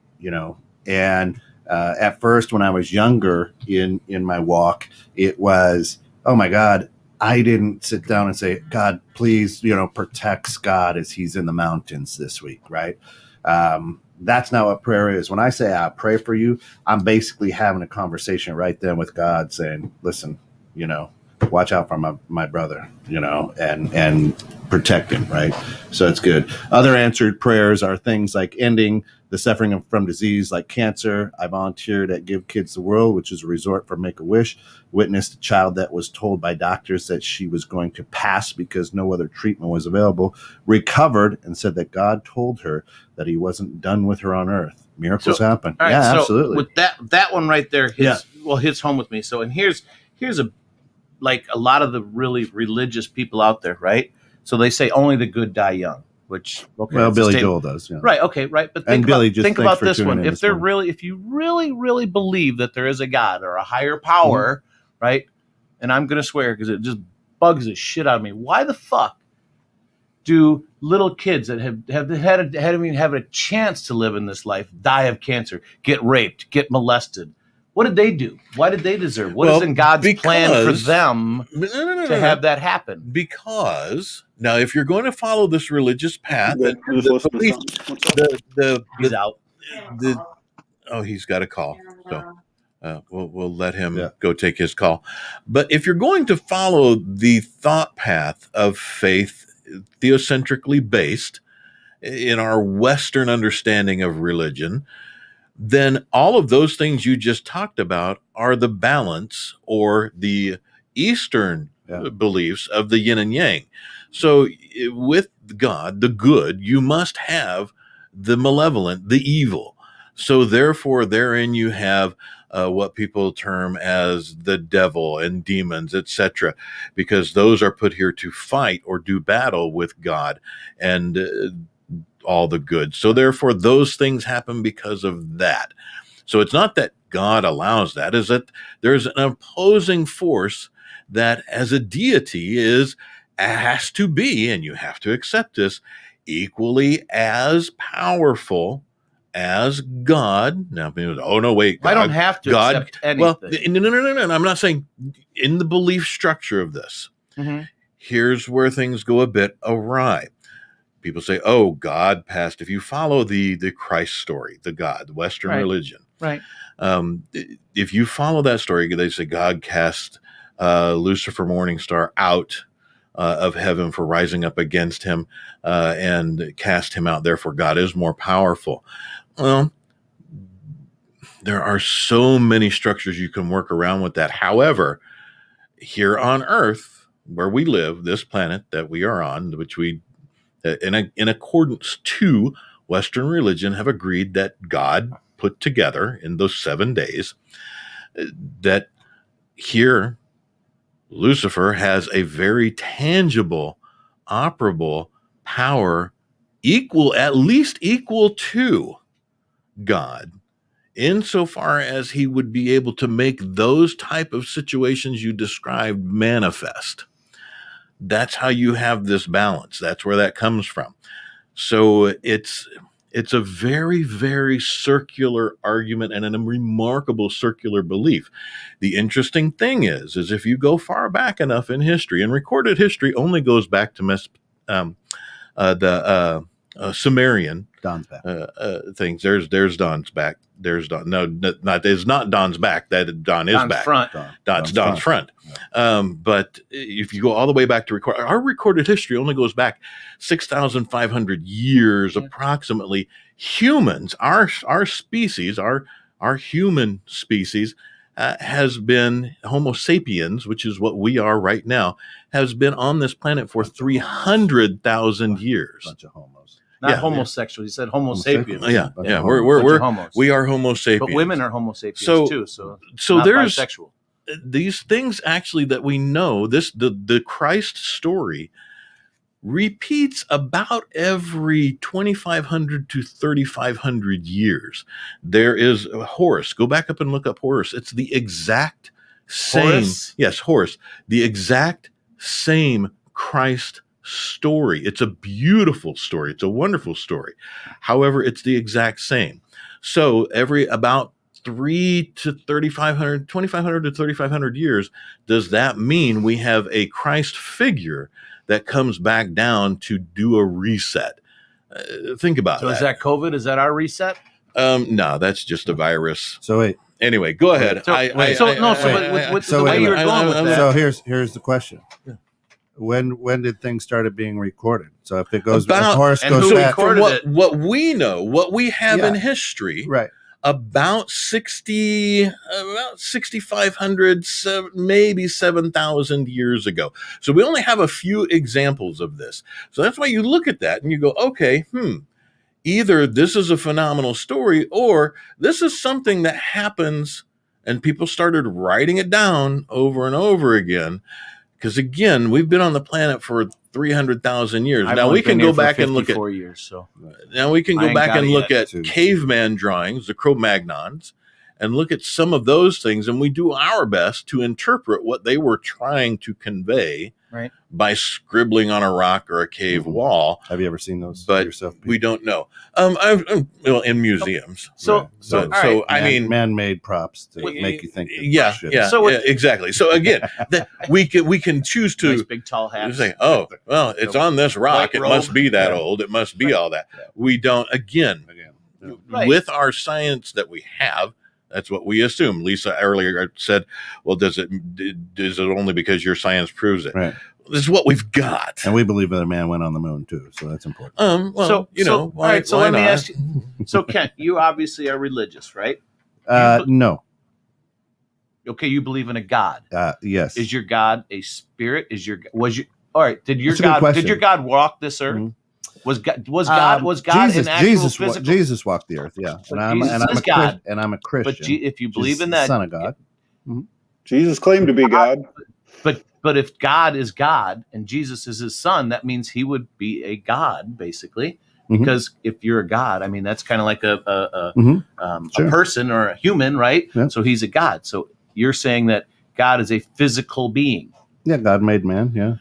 and at first when I was younger in my walk, it was, oh my God, I didn't sit down and say, God, please, protect Scott as he's in the mountains this week, right? That's not what prayer is. When I say I pray for you, I'm basically having a conversation right then with God saying, listen, watch out for my brother, and protect him, right? So it's good. Other answered prayers are things like ending the suffering from disease like cancer. I volunteered at Give Kids the World, which is a resort for Make-A-Wish. Witnessed a child that was told by doctors that she was going to pass because no other treatment was available. Recovered and said that God told her that he wasn't done with her on earth. Miracles happen. Right, yeah, so absolutely. With that one right there hits home with me. So, and here's a lot of the really religious people out there, right? So they say only the good die young, which Billy Joel does, yeah. Right, okay, right. But think about this one. If you really believe that there is a God or a higher power, right? And I'm gonna swear because it just bugs the shit out of me. Why the fuck do little kids that haven't even had a chance to live in this life die of cancer, get raped, get molested? What did they do? Why did they deserve? What is in God's plan for them to have that happen? Because now, if you're going to follow this religious path, he's out. He's got a call, so we'll let him go take his call. But if you're going to follow the thought path of faith, theocentrically based in our Western understanding of religion, then all of those things you just talked about are the balance or the Eastern beliefs of the yin and yang. So with God, the good, you must have the malevolent, the evil. So therefore, therein you have what people term as the devil and demons, etc., because those are put here to fight or do battle with God and all the good. So therefore, those things happen because of that. So it's not that God allows that, is that there's an opposing force that as a deity has to be, and you have to accept this, equally as powerful as God. Now, oh no, wait, God, I don't have to accept anything. Well, no. I'm not saying in the belief structure of this. Here's where things go a bit awry. People say, oh, God passed. If you follow the Christ story, the Western religion, Right. If you follow that story, they say God cast Lucifer Morningstar out of heaven for rising up against him and cast him out. Therefore, God is more powerful. Well, there are so many structures you can work around with that. However, here on Earth, where we live, this planet that we are on, which we, in accordance to Western religion, have agreed that God put together in those 7 days, that here Lucifer has a very tangible, operable power at least equal to God, insofar as he would be able to make those type of situations you described manifest. That's how you have this balance. That's where that comes from. So it's a very, very circular argument and a remarkable circular belief. The interesting thing is if you go far back enough in history, and recorded history only goes back to Sumerian Don's back. Things. There's Don's back. There's Don. No, it's not Don's back. That Don is Don's back. Front. Don's front. Yeah. But if you go all the way back to our recorded history only goes back 6,500 years, approximately. Humans, our species, our human species, has been Homo sapiens, which is what we are right now, has been on this planet for 300,000 years. Bunch of homos. Not homosexual. He said Homo sapiens. Yeah. We are Homo sapiens. But women are Homo sapiens too. So there's bisexual. These things actually that we know. The Christ story repeats about every 2,500 to 3,500 years. There is Horus. Go back up and look up Horus. It's the exact same. Horus? Yes, Horus. The exact same Christ story. It's a beautiful story. It's a wonderful story. However, it's the exact same. So every about 2,500 to 3,500 years, does that mean we have a Christ figure that comes back down to do a reset? Think about So that. is that COVID? Is that our reset? No, that's just a virus. So wait. Anyway, go ahead. So the way you were going with that. So here's the question. Yeah. When did things started being recorded? So if it goes back, what we know, what we have in history, right? About 6,500, maybe 7,000 years ago. So we only have a few examples of this. So that's why you look at that and you go, okay, either this is a phenomenal story or this is something that happens and people started writing it down over and over again. Because again, we've been on the planet for 300,000 years. Now we can go back and look at 4 years. So now we can go back and look at caveman drawings, the Cro-Magnons, and look at some of those things, and we do our best to interpret what they were trying to convey by scribbling on a rock or a cave wall. Have you ever seen those yourself? We don't know. In museums. I mean, man-made props to make you think. Exactly. So again, we can choose to nice big tall hats. Say, oh, well, it's on this rock. It must be that old. It must be all that. We don't. Again, with our science that we have. That's what we assume. Lisa earlier said, well, is it only because your science proves it? Right. This is what we've got. And we believe that a man went on the moon, too. So that's important. All right. So let me ask you. So, Kent, you obviously are religious, right? No. Okay. You believe in a God. Yes. Is your God a spirit? All right. Did your God walk this earth? Mm-hmm. Was God Jesus, an actual physical? Jesus walked the earth, yeah. And I'm a Christian. But if you believe in that, Son of God. Mm-hmm. Jesus claimed to be God. But if God is God and Jesus is his son, that means he would be a God, basically. Because if you're a God, I mean, that's kind of like a person or a human, right? Yeah. So he's a God. So you're saying that God is a physical being. Yeah, God made man, yeah.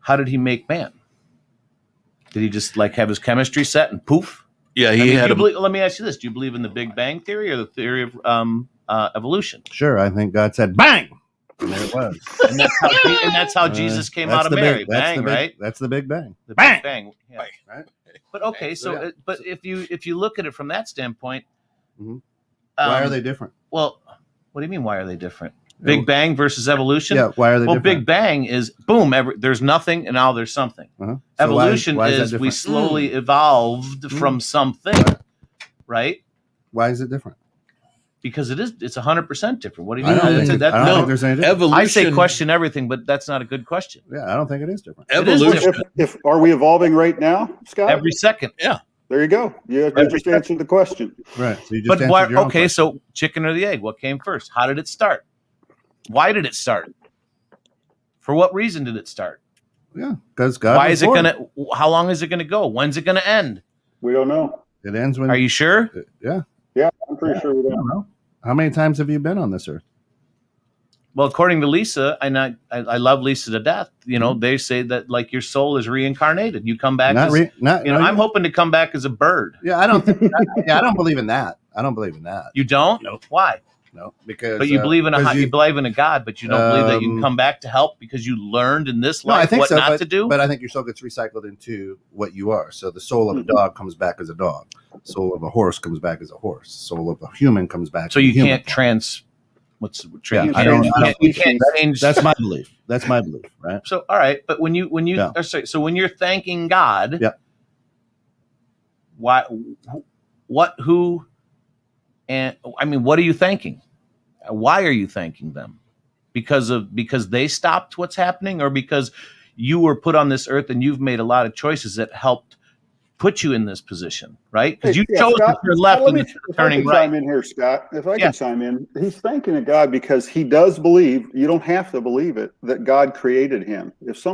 How did he make man? Did he just have his chemistry set and poof? Yeah, let me ask you this: do you believe in the Big Bang theory or the theory of evolution? Sure, I think God said bang, and there it was, and that's how Jesus came out of Mary. Bang, right? That's the Big Bang. The Big Bang. Yeah. Right. But okay, but if you look at it from that standpoint, Why are they different? Well, what do you mean? Why are they different? Big Bang versus evolution. Yeah. Why are they different? Big Bang is boom. There's nothing, and now there's something. So Evolution why is we slowly evolved from something, right? Why is it different? Because it's 100% different. What do you I mean? don't think there's any difference. Evolution. I say question everything, but that's not a good question. Yeah, I don't think it is different. Evolution. If are we evolving right now, Scott? Every second. Yeah. There you go. You just answered the question. Right. So you just But answered your own question. so chicken or the egg? What came first? How did it start? Why did it start? For what reason did it start? Yeah, because God. Why is it gonna? How long is it gonna go? When's it gonna end? We don't know. It ends when. Are you sure? Yeah. Yeah, I'm pretty sure we I don't don't know. How many times have you been on this earth? Well, according to Lisa, and I love Lisa to death. You know, they say that like your soul is reincarnated. You come back. I'm hoping to come back as a bird. Yeah, I don't think. I don't believe in that. I don't believe in that. You don't? No. Why? No, because. But you believe in you believe in a God, but you don't believe that you can come back to help because you learned in this life what not to do. But I think your soul gets recycled into what you are. So the soul of a dog comes back as a dog. Soul of a horse comes back as a horse. Soul of a human comes back. So you can't you can't change. That's my belief. That's my belief, right? So all right, but when you're thanking God, why, what, who, and I mean, what are you thanking? Why are you thanking them? Because they stopped what's happening, or because you were put on this earth and you've made a lot of choices that helped put you in this position, right? Because you chose to turn left and turning right. Chime in here, Scott. If I can chime in, he's thanking God because he does believe. You don't have to believe it that God created him. If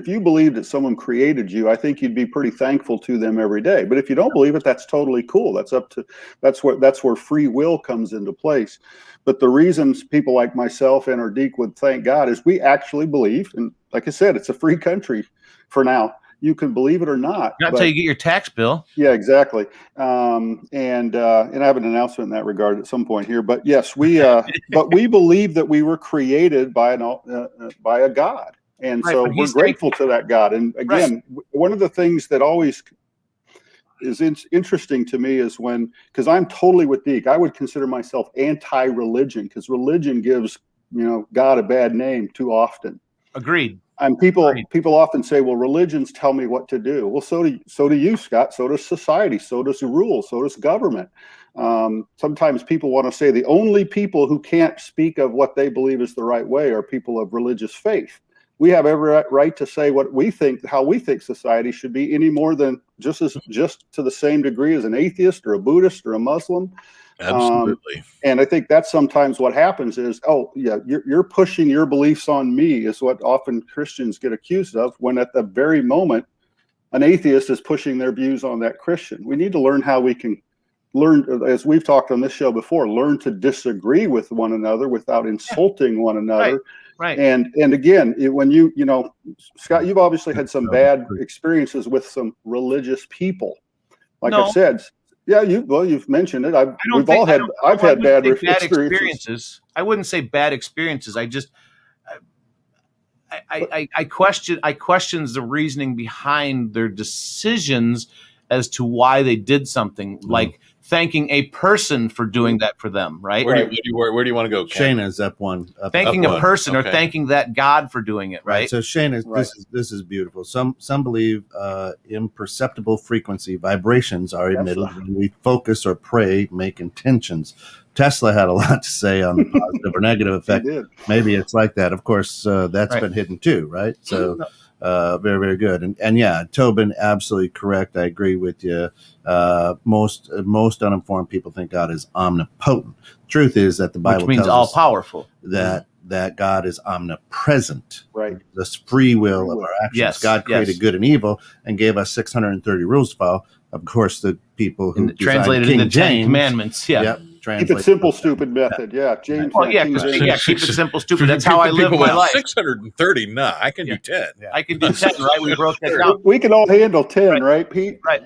you believed that someone created you, I think you'd be pretty thankful to them every day. But if you don't believe it, that's totally cool. That's where free will comes into place. But the reasons people like myself and or Deke would thank God is we actually believe, and like I said, it's a free country for now. You can believe it or not. Not until you get your tax bill. Yeah, exactly. And I have an announcement in that regard at some point here. But yes, we believe that we were created by a God, and so we're grateful to that God. And again, one of the things that always is interesting to me is because I'm totally with Deke. I would consider myself anti-religion because religion gives God a bad name too often. Agreed. And people often say, well, religions tell me what to do. Well, so do you, Scott. So does society. So does the rules. So does government. Sometimes people want to say the only people who can't speak of what they believe is the right way are people of religious faith. We have every right to say what we think, how we think society should be, any more than just to the same degree as an atheist or a Buddhist or a Muslim. Absolutely. And I think that's sometimes what happens is, you're pushing your beliefs on me is what often Christians get accused of, when at the very moment an atheist is pushing their views on that Christian. We need to learn how we can learn, as we've talked on this show before, learn to disagree with one another without insulting one another. Right. And again, when Scott, you've obviously had some bad experiences with some religious people. Like I've said, you've mentioned it. I've had bad experiences. I wouldn't say bad experiences. I questions the reasoning behind their decisions as to why they did something, like thanking a person for doing that for them, right? Where do you want to go, Ken? Shayna's up one. Thanking a person or thanking that God for doing it, right? So Shayna, this is beautiful. Some believe imperceptible frequency vibrations are emitted when we focus or pray, make intentions. Tesla had a lot to say on the positive or negative effect. Maybe it's like that. Of course, that's been hidden too, right? So very, very good. And yeah, Tobin, absolutely correct. I agree with you. Most uninformed people think God is omnipotent. Truth is that the Bible means tells all us powerful. That God is omnipresent. Right. The free will of our actions. Yes, God created good and evil and gave us 630 rules to follow. Of course, the people who translated King into James, 10 Commandments. Yeah. Keep it simple, stupid method. Yeah, James. Keep it simple, stupid. That's how I live my life. 630. Nah, I can do 10. Yeah. I can do 10. Right? We broke that down. We can all handle 10, right, Pete? Right.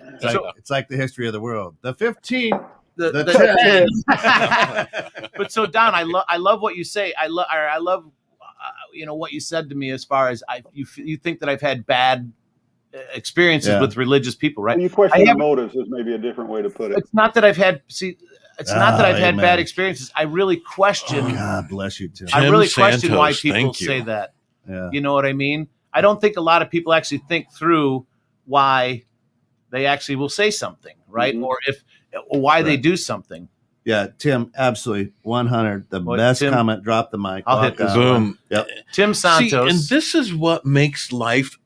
It's like the history of the world. The 15. The 10. But so Don, I love what you say. I love what you said to me as far as you think that I've had bad experiences with religious people, right? And you question the motives is maybe a different way to put it. It's not that I've had it's not that I've had bad experiences. I really question. Oh, God bless you, Tim. I really Tim question why Santos, people thank you. say that. Yeah. You know what I mean? I don't think a lot of people actually think through why they actually will say something, right? Or why they do something. Yeah, Tim, absolutely 100. The best Tim, comment. Drop the mic. I'll hit this Boom. Yep. Tim Santos. See, and this is what makes life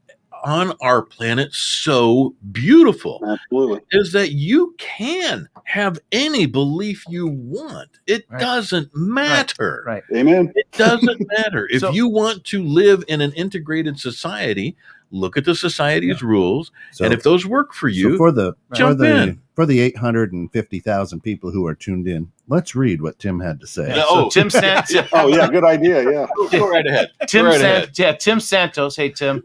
on our planet so beautiful. Absolutely. Is that you can have any belief you want. It doesn't matter. Right. Amen. It doesn't matter. If So- you want to live in an integrated society, look at the society's rules, So- and if those work for you, So for the jump in. for the 850,000 people who are tuned in, let's read what Tim had to say. Yeah, so Tim Santos. Oh yeah, good idea. Yeah. Go right ahead. Tim Santos. Hey Tim.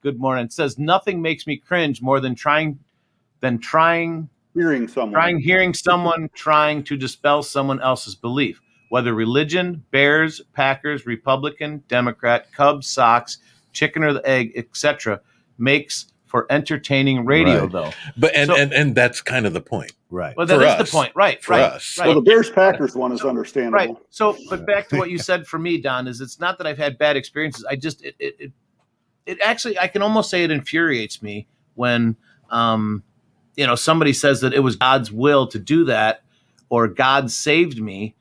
Good morning. It says nothing makes me cringe more than Hearing someone trying to dispel someone else's belief, whether religion, Bears, Packers, Republican, Democrat, Cubs, Sox, chicken or the egg, etc. makes for entertaining radio, though. But and that's kind of the point. Right. Well, that For is us. the point. Right. For right. us. Right. Well, the Bears Packers one is understandable. Right. So, but back to what you said for me, Don, is it's not that I've had bad experiences. I just it actually, I can almost say it infuriates me when somebody says that it was God's will to do that, or God saved me.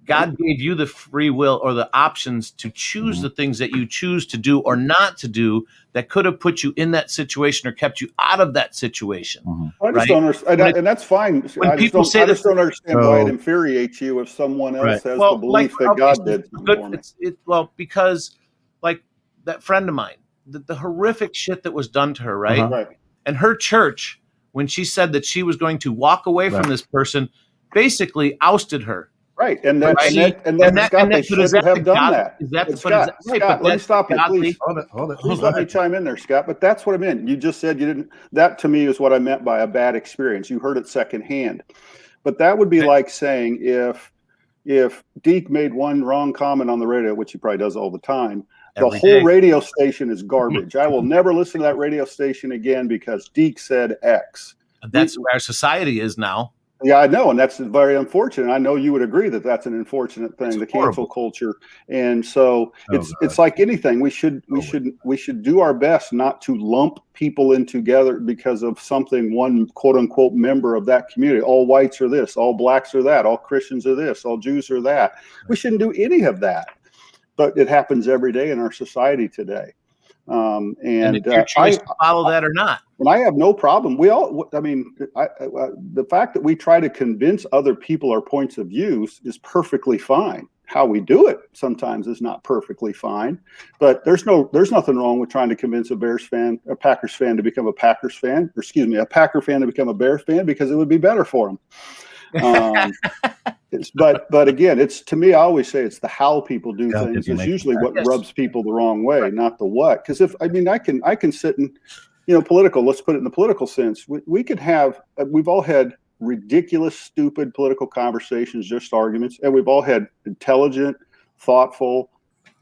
God gave you the free will or the options to choose the things that you choose to do or not to do that could have put you in that situation or kept you out of that situation. I just don't understand, and that's fine. I just don't understand why it infuriates you if someone else has the belief that God did something for me. Because like that friend of mine, the horrific shit that was done to her, right? Right. And her church, when she said that she was going to walk away from this person, basically ousted her. Right, and Scott, they shouldn't have done that. Scott, let me stop you, please. Hold it. Please let me chime in there, Scott. But that's what I meant. You just said you didn't. That to me is what I meant by a bad experience. You heard it secondhand. But that would be like saying if Deke made one wrong comment on the radio, which he probably does all the time, the whole radio station is garbage. I will never listen to that radio station again because Deke said X. That's where our society is now. Yeah, I know, and that's very unfortunate. I know you would agree that that's an unfortunate thing, the cancel culture. And so it's like anything. We should do our best not to lump people in together because of something one quote unquote member of that community. All whites are this, all blacks are that, all Christians are this, all Jews are that. We shouldn't do any of that. But it happens every day in our society today. And it's your choice to follow that or not. And I have no problem. The fact that we try to convince other people our points of views is perfectly fine. How we do it sometimes is not perfectly fine, but there's nothing wrong with trying to convince a Packers fan to become a Packers fan, or excuse me, a Packer fan to become a Bears fan because it would be better for them. But again, it's, to me, I always say it's the how people do things. It's usually what rubs people the wrong way, not the what. Because I can sit and, political, let's put it in the political sense. We could have, we've all had ridiculous, stupid political conversations, just arguments, and we've all had intelligent, thoughtful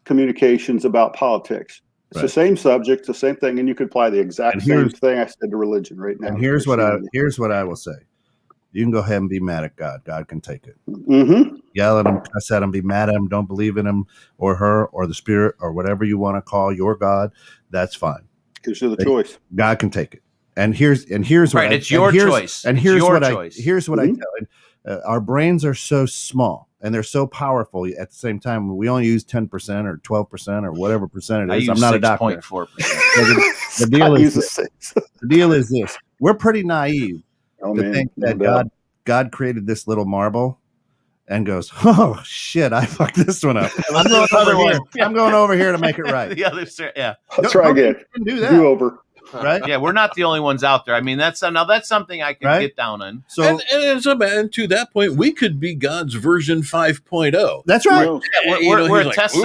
communications about politics. It's the same subject, the same thing, and you could apply the exact same thing I said to religion right now. And here's what I will say. You can go ahead and be mad at God. God can take it. Yell at him, cuss at him, be mad at him, don't believe in him or her or the spirit or whatever you want to call your God. That's fine. Gives you the choice. God can take it. And here's right. It's your choice. And here's what I tell. Our brains are so small and they're so powerful. At the same time, we only use 10% or 12% or whatever percent it is. I'm not a doctor. 6.4%. The deal is this: we're pretty naive to think that God created this little marble and goes, oh shit, I fucked this one up. I'm going over here to make it right. The other, let's try again. Do that. Do over. Right? Yeah, we're not the only ones out there. I mean, that's something I can get down on. So, and to that point, we could be God's version 5.0. That's right. We're a test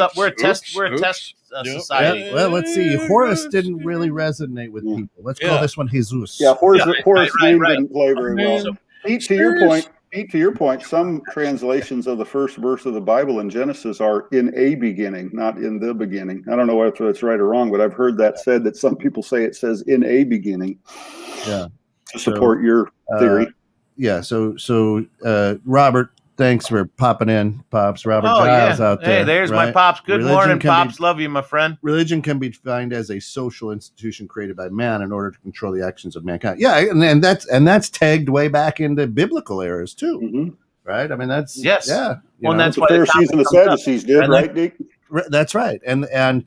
society. Yeah, well, let's see. Horace didn't really resonate with people. Let's call this one Jesus. Yeah, Horace didn't play very well. So, Pete, to your point, some translations of the first verse of the Bible in Genesis are in a beginning, not in the beginning. I don't know whether it's right or wrong, but I've heard that said, that some people say it says in a beginning. Yeah. To support your theory. Robert, thanks for popping in, Pops. Robert Giles out there. Hey, there's my Pops. Good morning, Pops. Love you, my friend. Religion can be defined as a social institution created by man in order to control the actions of mankind. Yeah, and that's tagged way back into biblical eras too. Mm-hmm. Right? I mean, that's yes. Yeah. Well, that's the what Pharisees and the Sadducees did, right, Dick? That's right. And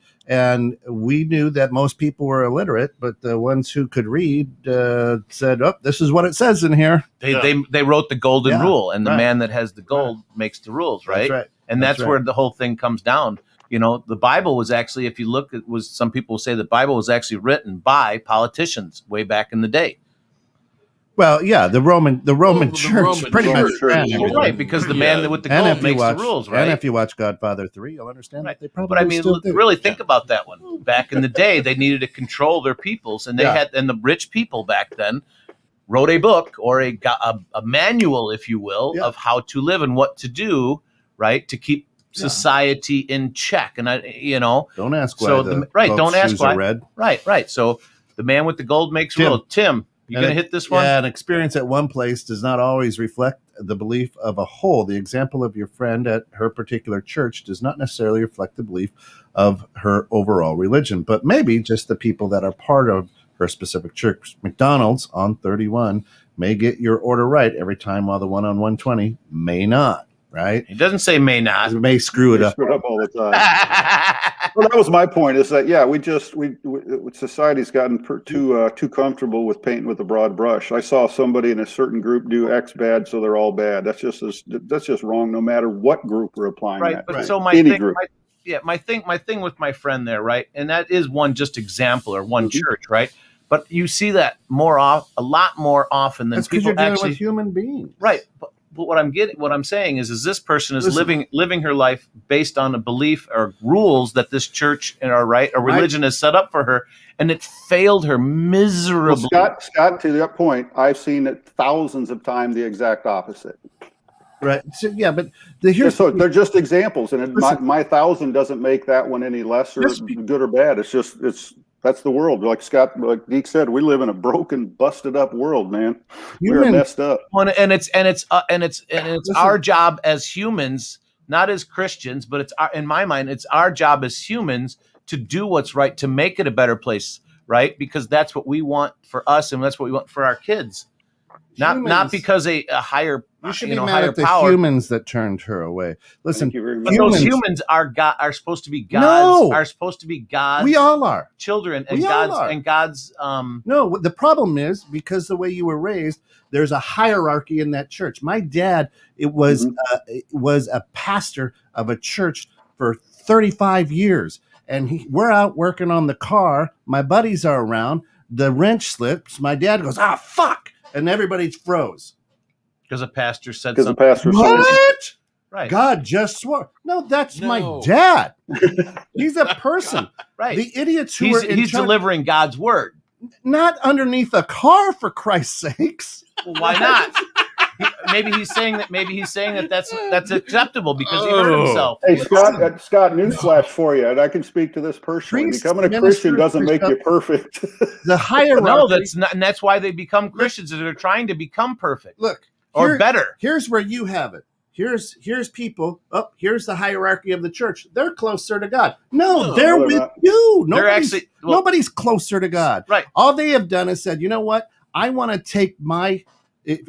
we knew that most people were illiterate, but the ones who could read said, "Oh, this is what it says in here." They wrote the golden rule, and the man that has the gold makes the rules, right? That's right. And that's where the whole thing comes down. You know, the Bible was actually, if you look, some people say the Bible was actually written by politicians way back in the day. Well, yeah, the Roman Church pretty much ran everything. Right, because the man with the gold makes the rules, right? And if you watch Godfather 3, you'll understand that they probably. But I mean, really think about that one. Back in the day, they needed to control their peoples, and and the rich people back then wrote a book or a manual, if you will, of how to live and what to do, right, to keep society in check. And don't ask why. So don't ask why. Red. Right. So the man with the gold makes rules. Tim. You going to hit this one? Yeah, an experience at one place does not always reflect the belief of a whole. The example of your friend at her particular church does not necessarily reflect the belief of her overall religion, but maybe just the people that are part of her specific church. McDonald's on 31 may get your order right every time, while the one on 120 may not. Right? It doesn't say may not. It may screw it up. Screw it up all the time. Well, that was my point. Is that we society's gotten too comfortable with painting with a broad brush. I saw somebody in a certain group do X bad, so they're all bad. That's just wrong. No matter what group we're applying that. But to. so my thing with my friend there, right? And that is one just example or one church, right? But you see that a lot more often than people you're dealing actually with human beings, right? But what I'm saying is this person is living her life based on a belief or rules that this church or religion has set up for her, and it failed her miserably. Well, Scott, to that point, I've seen it thousands of times the exact opposite. Right. So, but they're just examples, and my 1,000 doesn't make that one any less or good or bad. That's the world. Like Deke said, we live in a broken, busted up world, man. We're messed up. And it's our job as humans, not as Christians, but in my mind, it's our job as humans to do what's right, to make it a better place, right? Because that's what we want for us, and that's what we want for our kids. Not because a higher you should be mad at the humans that turned her away. Listen, but those humans are supposed to be gods. Are supposed to be gods. We all are children, and God's. No, the problem is because the way you were raised, there's a hierarchy in that church. My dad, was a pastor of a church for 35 years, and we're out working on the car. My buddies are around. The wrench slips. My dad goes, fuck. And everybody froze. Because a pastor said something. What? Right. God just swore. No, that's my dad. He's a person. Right. The idiots who are he's delivering God's word. Not underneath a car, for Christ's sakes. Well, why not? Maybe he's saying that that's acceptable because he hurt himself. Hey, Scott, newsflash for you, and I can speak to this personally. Becoming a Christian doesn't make you perfect. The hierarchy. No, that's not, and that's why they become Christians. They're trying to become perfect. Look, or better. Here's where you have it. Here's people. Oh, here's the hierarchy of the church. They're closer to God. No, they're with you. Nobody's closer to God. Right. All they have done is said, you know what? I want to take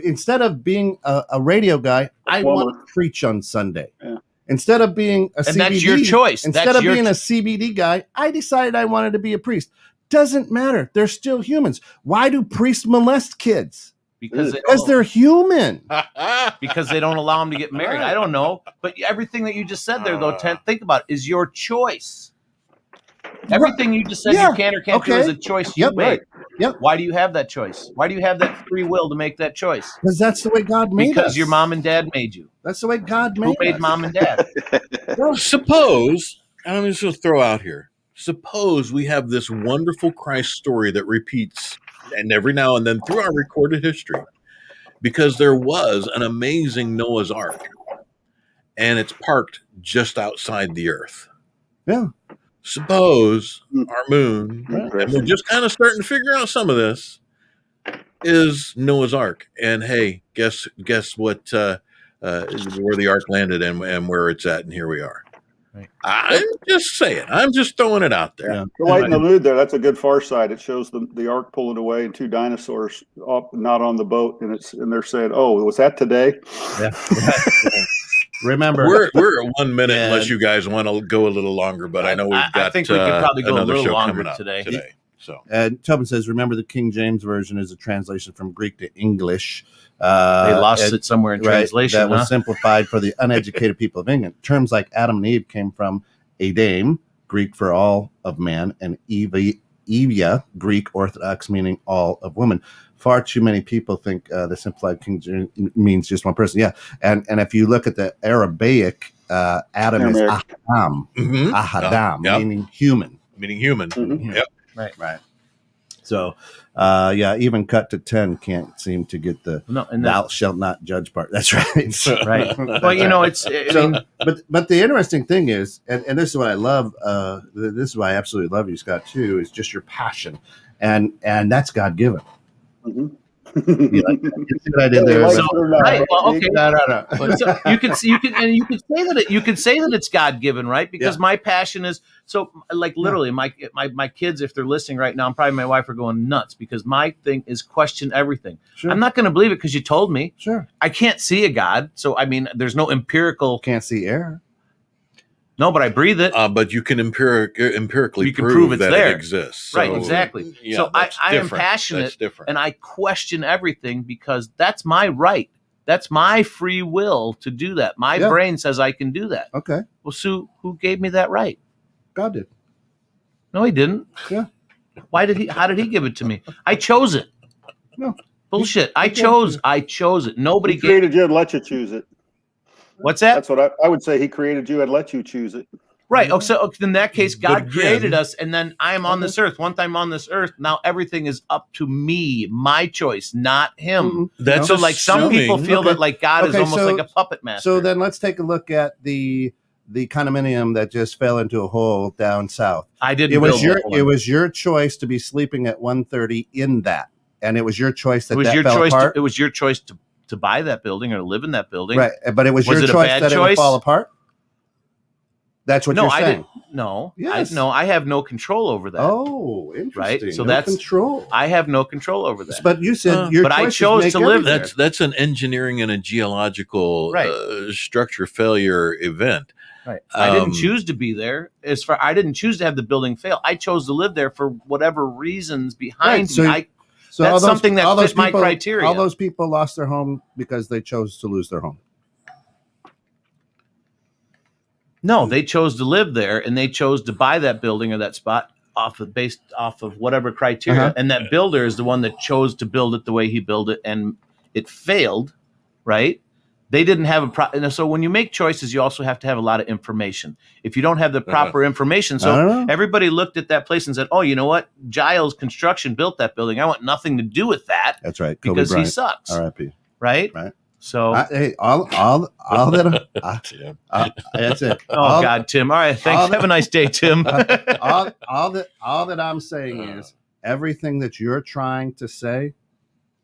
instead of being a radio guy, I want to preach on Sunday. Yeah. Instead of being a CBD, that's your choice. Instead of being a CBD guy, I decided I wanted to be a priest. Doesn't matter. They're still humans. Why do priests molest kids? Because they're human. Because they don't allow them to get married. I don't know. But everything that you just said there, though, think about it, is your choice. Everything you just said you can or can't do is a choice you made. Right. Yep. Why do you have that choice? Why do you have that free will to make that choice? Because that's the way God made us. Because your mom and dad made you. That's the way God made us. Who made mom and dad? Well, suppose, I'm just going to throw out here, suppose we have this wonderful Christ story that repeats and every now and then through our recorded history, because there was an amazing Noah's Ark, and it's parked just outside the earth. Yeah. Suppose our moon, and we're just kind of starting to figure out some of this, is Noah's Ark. And hey, guess what? Where the Ark landed and where it's at, and here we are. Right. I'm just saying. I'm just throwing it out there. Yeah. To lighten the mood there, that's a good Far Side. It shows the ark pulling away and 2 dinosaurs up, not on the boat, and they're saying, "Oh, was that today?" Yeah. Remember, We're at 1 minute unless you guys want to go a little longer. But I know we've got. I think we could probably go a another little show longer coming up today. So and Tobin says, remember the King James version is a translation from Greek to English. They lost it somewhere in translation. That was simplified for the uneducated people of England. Terms like Adam and Eve came from Adam, Greek for all of man, and Evia, Greek Orthodox, meaning all of women. Far too many people think the simplified King James means just one person. Yeah, and if you look at the Aramaic, Adam is Ahadam, Ahadam, meaning human. Meaning human. Mm-hmm. Yep. Right. So, even cut to 10 can't seem to get the thou shalt not judge part. That's right. Right. Well, but the interesting thing is, and this is what I love. This is why I absolutely love you, Scott, too. Is just your passion, and that's God given. Mm-hmm. You see what I did there? Right. Well, okay. No. So you could say that it's God given, right? Because my passion is literally my kids, if they're listening right now, and probably my wife are going nuts because my thing is question everything. Sure. I'm not going to believe it because you told me. Sure. I can't see a God, so there's no empirical. Can't see air. No, but I breathe it. But you can empirically prove it's that there. It exists. Right, exactly. Yeah, so I am passionate, and I question everything because that's my right. That's my free will to do that. My brain says I can do that. Okay. Well, Sue, who gave me that right? God did. No, he didn't. Yeah. How did he give it to me? I chose it. No. Bullshit. I chose it. Nobody created you and let you choose it. What's that? That's what I would say. He created you and let you choose it. Right. Oh, so in that case, God created us, and then I am on this earth. Once I'm on this earth, now everything is up to me, my choice, not him. That's so like some people feel that like God is almost like a puppet master. So then let's take a look at the condominium that just fell into a hole down south. I didn't. It was your choice to be sleeping at 1:30 in that, and it was your choice that fell apart. It was your choice to buy that building or live in that building. Right. But it was your choice that it would fall apart? That's what you're saying. I didn't. No. Yes. I have no control over that. Oh, interesting. Right? So that's control. I have no control over that. But you said your choice I chose to live there. That's an engineering and a geological structure failure event. Right. I didn't choose to be there. I didn't choose to have the building fail. I chose to live there for whatever reasons behind me. So that's something that fits my criteria. All those people lost their home because they chose to lose their home. No, they chose to live there, and they chose to buy that building or that spot based off of whatever criteria. And that builder is the one that chose to build it the way he built it, and it failed. Right? They didn't have so when you make choices, you also have to have a lot of information. If you don't have the proper information, so everybody looked at that place and said, "Oh, you know what? Giles Construction built that building. I want nothing to do with that." That's right, Kobe because Bryant. He sucks. R.I.P. Right. So hey, all that. That's it. God, Tim. All right, thanks. Have a nice day, Tim. all that I'm saying is everything that you're trying to say,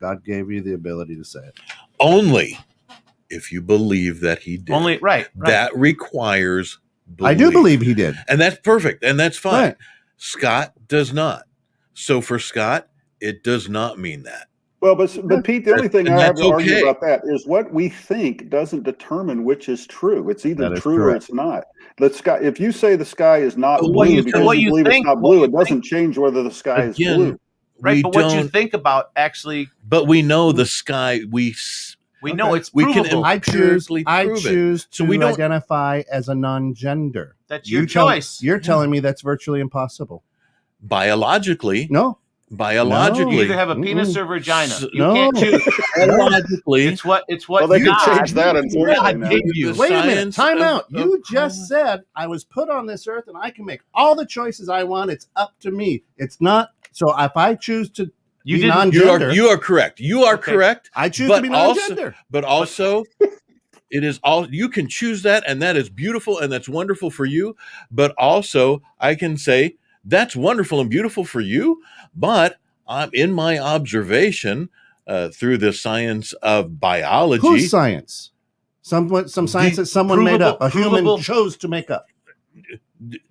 God gave you the ability to say it. Only if you believe that he did. Only right. That requires belief. I do believe he did. And that's perfect. And that's fine. Right. Scott does not. So for Scott, it does not mean that. Well, but Pete, the only thing I have to argue about that is what we think doesn't determine which is true. It's either true or it's not. The sky. If you say the sky is not blue because you believe it's not blue, it doesn't change whether the sky is blue. Right, but what you think about actually. But we know the sky. We know it's provable. I choose to identify as a non-gender. That's your choice. You're telling me that's virtually impossible. Biologically, no. Biologically, you either have a penis or vagina. You can't choose. Biologically, it's what. Well, they could change that. Unfortunately, wait a minute. Time out. You just said I was put on this earth and I can make all the choices I want. It's up to me. It's not. So if I choose to be non-gender, you are correct. You are correct. I choose to be non-gender. But also, it is all you can choose that, and that is beautiful and that's wonderful for you. But also, I can say that's wonderful and beautiful for you. But in my observation, through the science of biology. Whose science? Some science that someone made up. A human chose to make up.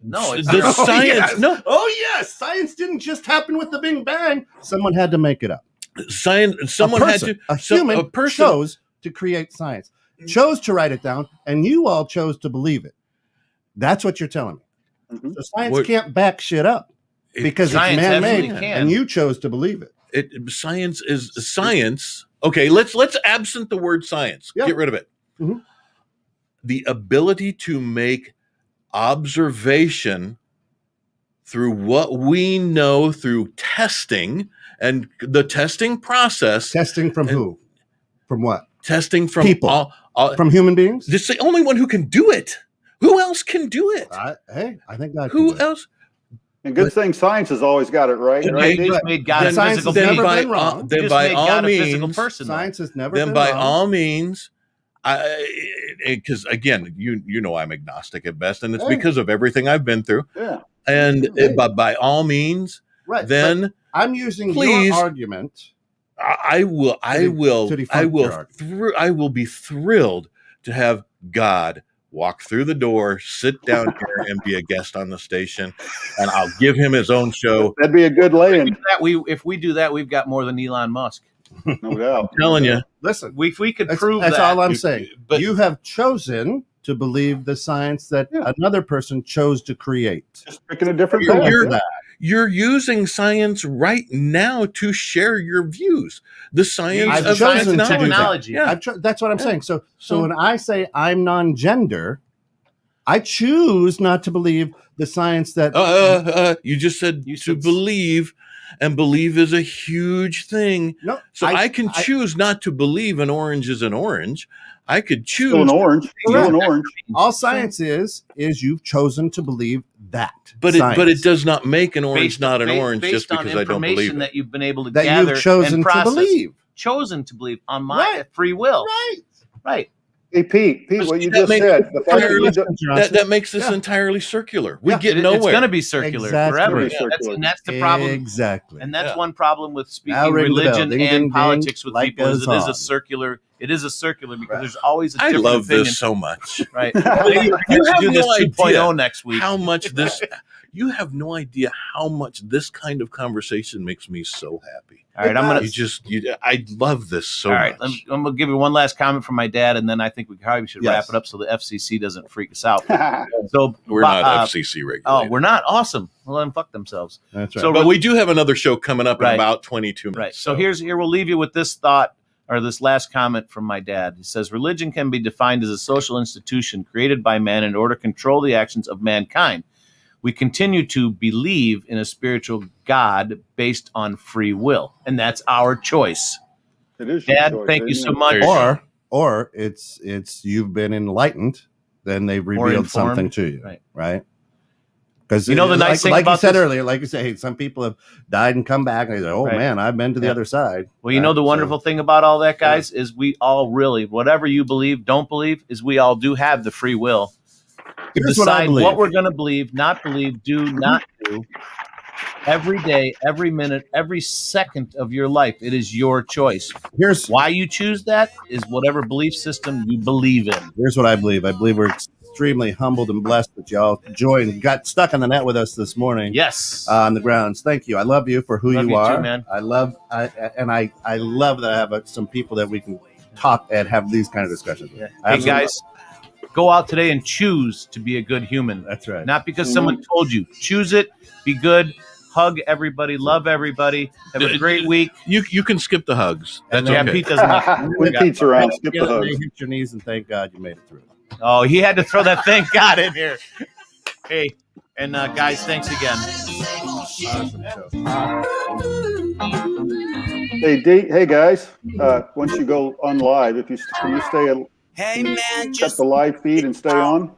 No, it's the not. science. Yes. No. Oh yes, science didn't just happen with the Big Bang. Someone had to make it up. Science. Someone had to. A human a person chose to create science, chose to write it down, and you all chose to believe it. That's what you're telling me. So science can't back shit up because it's man-made, and you chose to believe it. Science is science. Okay, let's absent the word science. Yeah. Get rid of it. Mm-hmm. The ability to make observation through what we know through testing and the testing process. Testing from who? From what? Testing from people. From human beings? This is the only one who can do it. Who else can do it? I think God. Who else? And good thing science has always got it right. They just made God a physical being. Never been wrong. Then by all means, science has never been wrong. Then by all means, because again, you know I'm agnostic at best, and it's because of everything I've been through. Yeah. And but by all means, right. Then but I'm using your argument. I will be thrilled to have God walk through the door, sit down here, and be a guest on the station, and I'll give him his own show. That'd be a good lay-in. If we do that, we've got more than Elon Musk. No doubt. I'm telling you. Listen, if we could prove that's that. all I'm saying. But you have chosen to believe the science that another person chose to create. Just picking a different path. You're using science right now to share your views. The science of technology. That's what I'm saying. So when I say I'm non-gender, I choose not to believe the science that you just said to believe, and believe is a huge thing. No, so I can choose not to believe an orange is an orange. I could choose an orange. An orange. All science is you've chosen to believe that. But it does not make an orange not an orange just because I don't believe it. That you've been able to that gather you've chosen and process. To believe. Chosen to believe on my free will. Right. Hey, Pete, what you just said. That makes this entirely circular. We get nowhere. It's going to be circular forever. And that's the problem. Exactly. And that's one problem with speaking religion and politics with people is it is a circular. It is a circular because there's always a different opinion. I love opinion. this so much. Right. you have do this no 2.0 next week. How much this you have no idea how much this kind of conversation makes me so happy. All right, I love this so much. I'm going to give you one last comment from my dad, and then I think we probably should wrap it up so the FCC doesn't freak us out. So we're not FCC regulated. Oh, we're not? Awesome. Well, then fuck themselves. That's right. So, but we do have another show coming up in about 22 minutes. Right. So here we'll leave you with this thought, or this last comment from my dad. He says, religion can be defined as a social institution created by man in order to control the actions of mankind. We continue to believe in a spiritual God based on free will, and that's our choice. It is, Dad. Thank you so much. Or it's you've been enlightened, then they've revealed something to you, right? Because the nice thing like about you said earlier, like you say, hey, some people have died and come back, and they say, "Oh man, I've been to the other side." Well, the wonderful thing about all that, guys, is we all really, whatever you believe, don't believe, is we all do have the free will. Here's decide what we're going to believe, not believe, do, not do. Every day, every minute, every second of your life, it is your choice. Here's why you choose that is whatever belief system you believe in. Here's what I believe. I believe we're extremely humbled and blessed that y'all got stuck on the net with us this morning. Yes. On the grounds. Thank you. I love you for who you are. Too, man. I love that I have some people that we can talk and have these kind of discussions with. Hey, guys. Go out today and choose to be a good human. That's right. Not because someone told you. Choose it. Be good. Hug everybody. Love everybody. Have a great week. You can skip the hugs. That's okay. Pete doesn't. When Pete's around, skip the hugs. Hit your knees and thank God you made it through. Oh, he had to throw that thank God in here. Hey, and guys, thanks again. Hey guys. Once you go on live, can you stay? Hey man, just the live feed and stay on.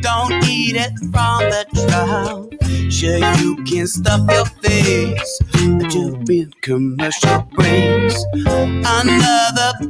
Don't eat it from the trough. Sure, you can stuff your face. Just being commercial breaks. Another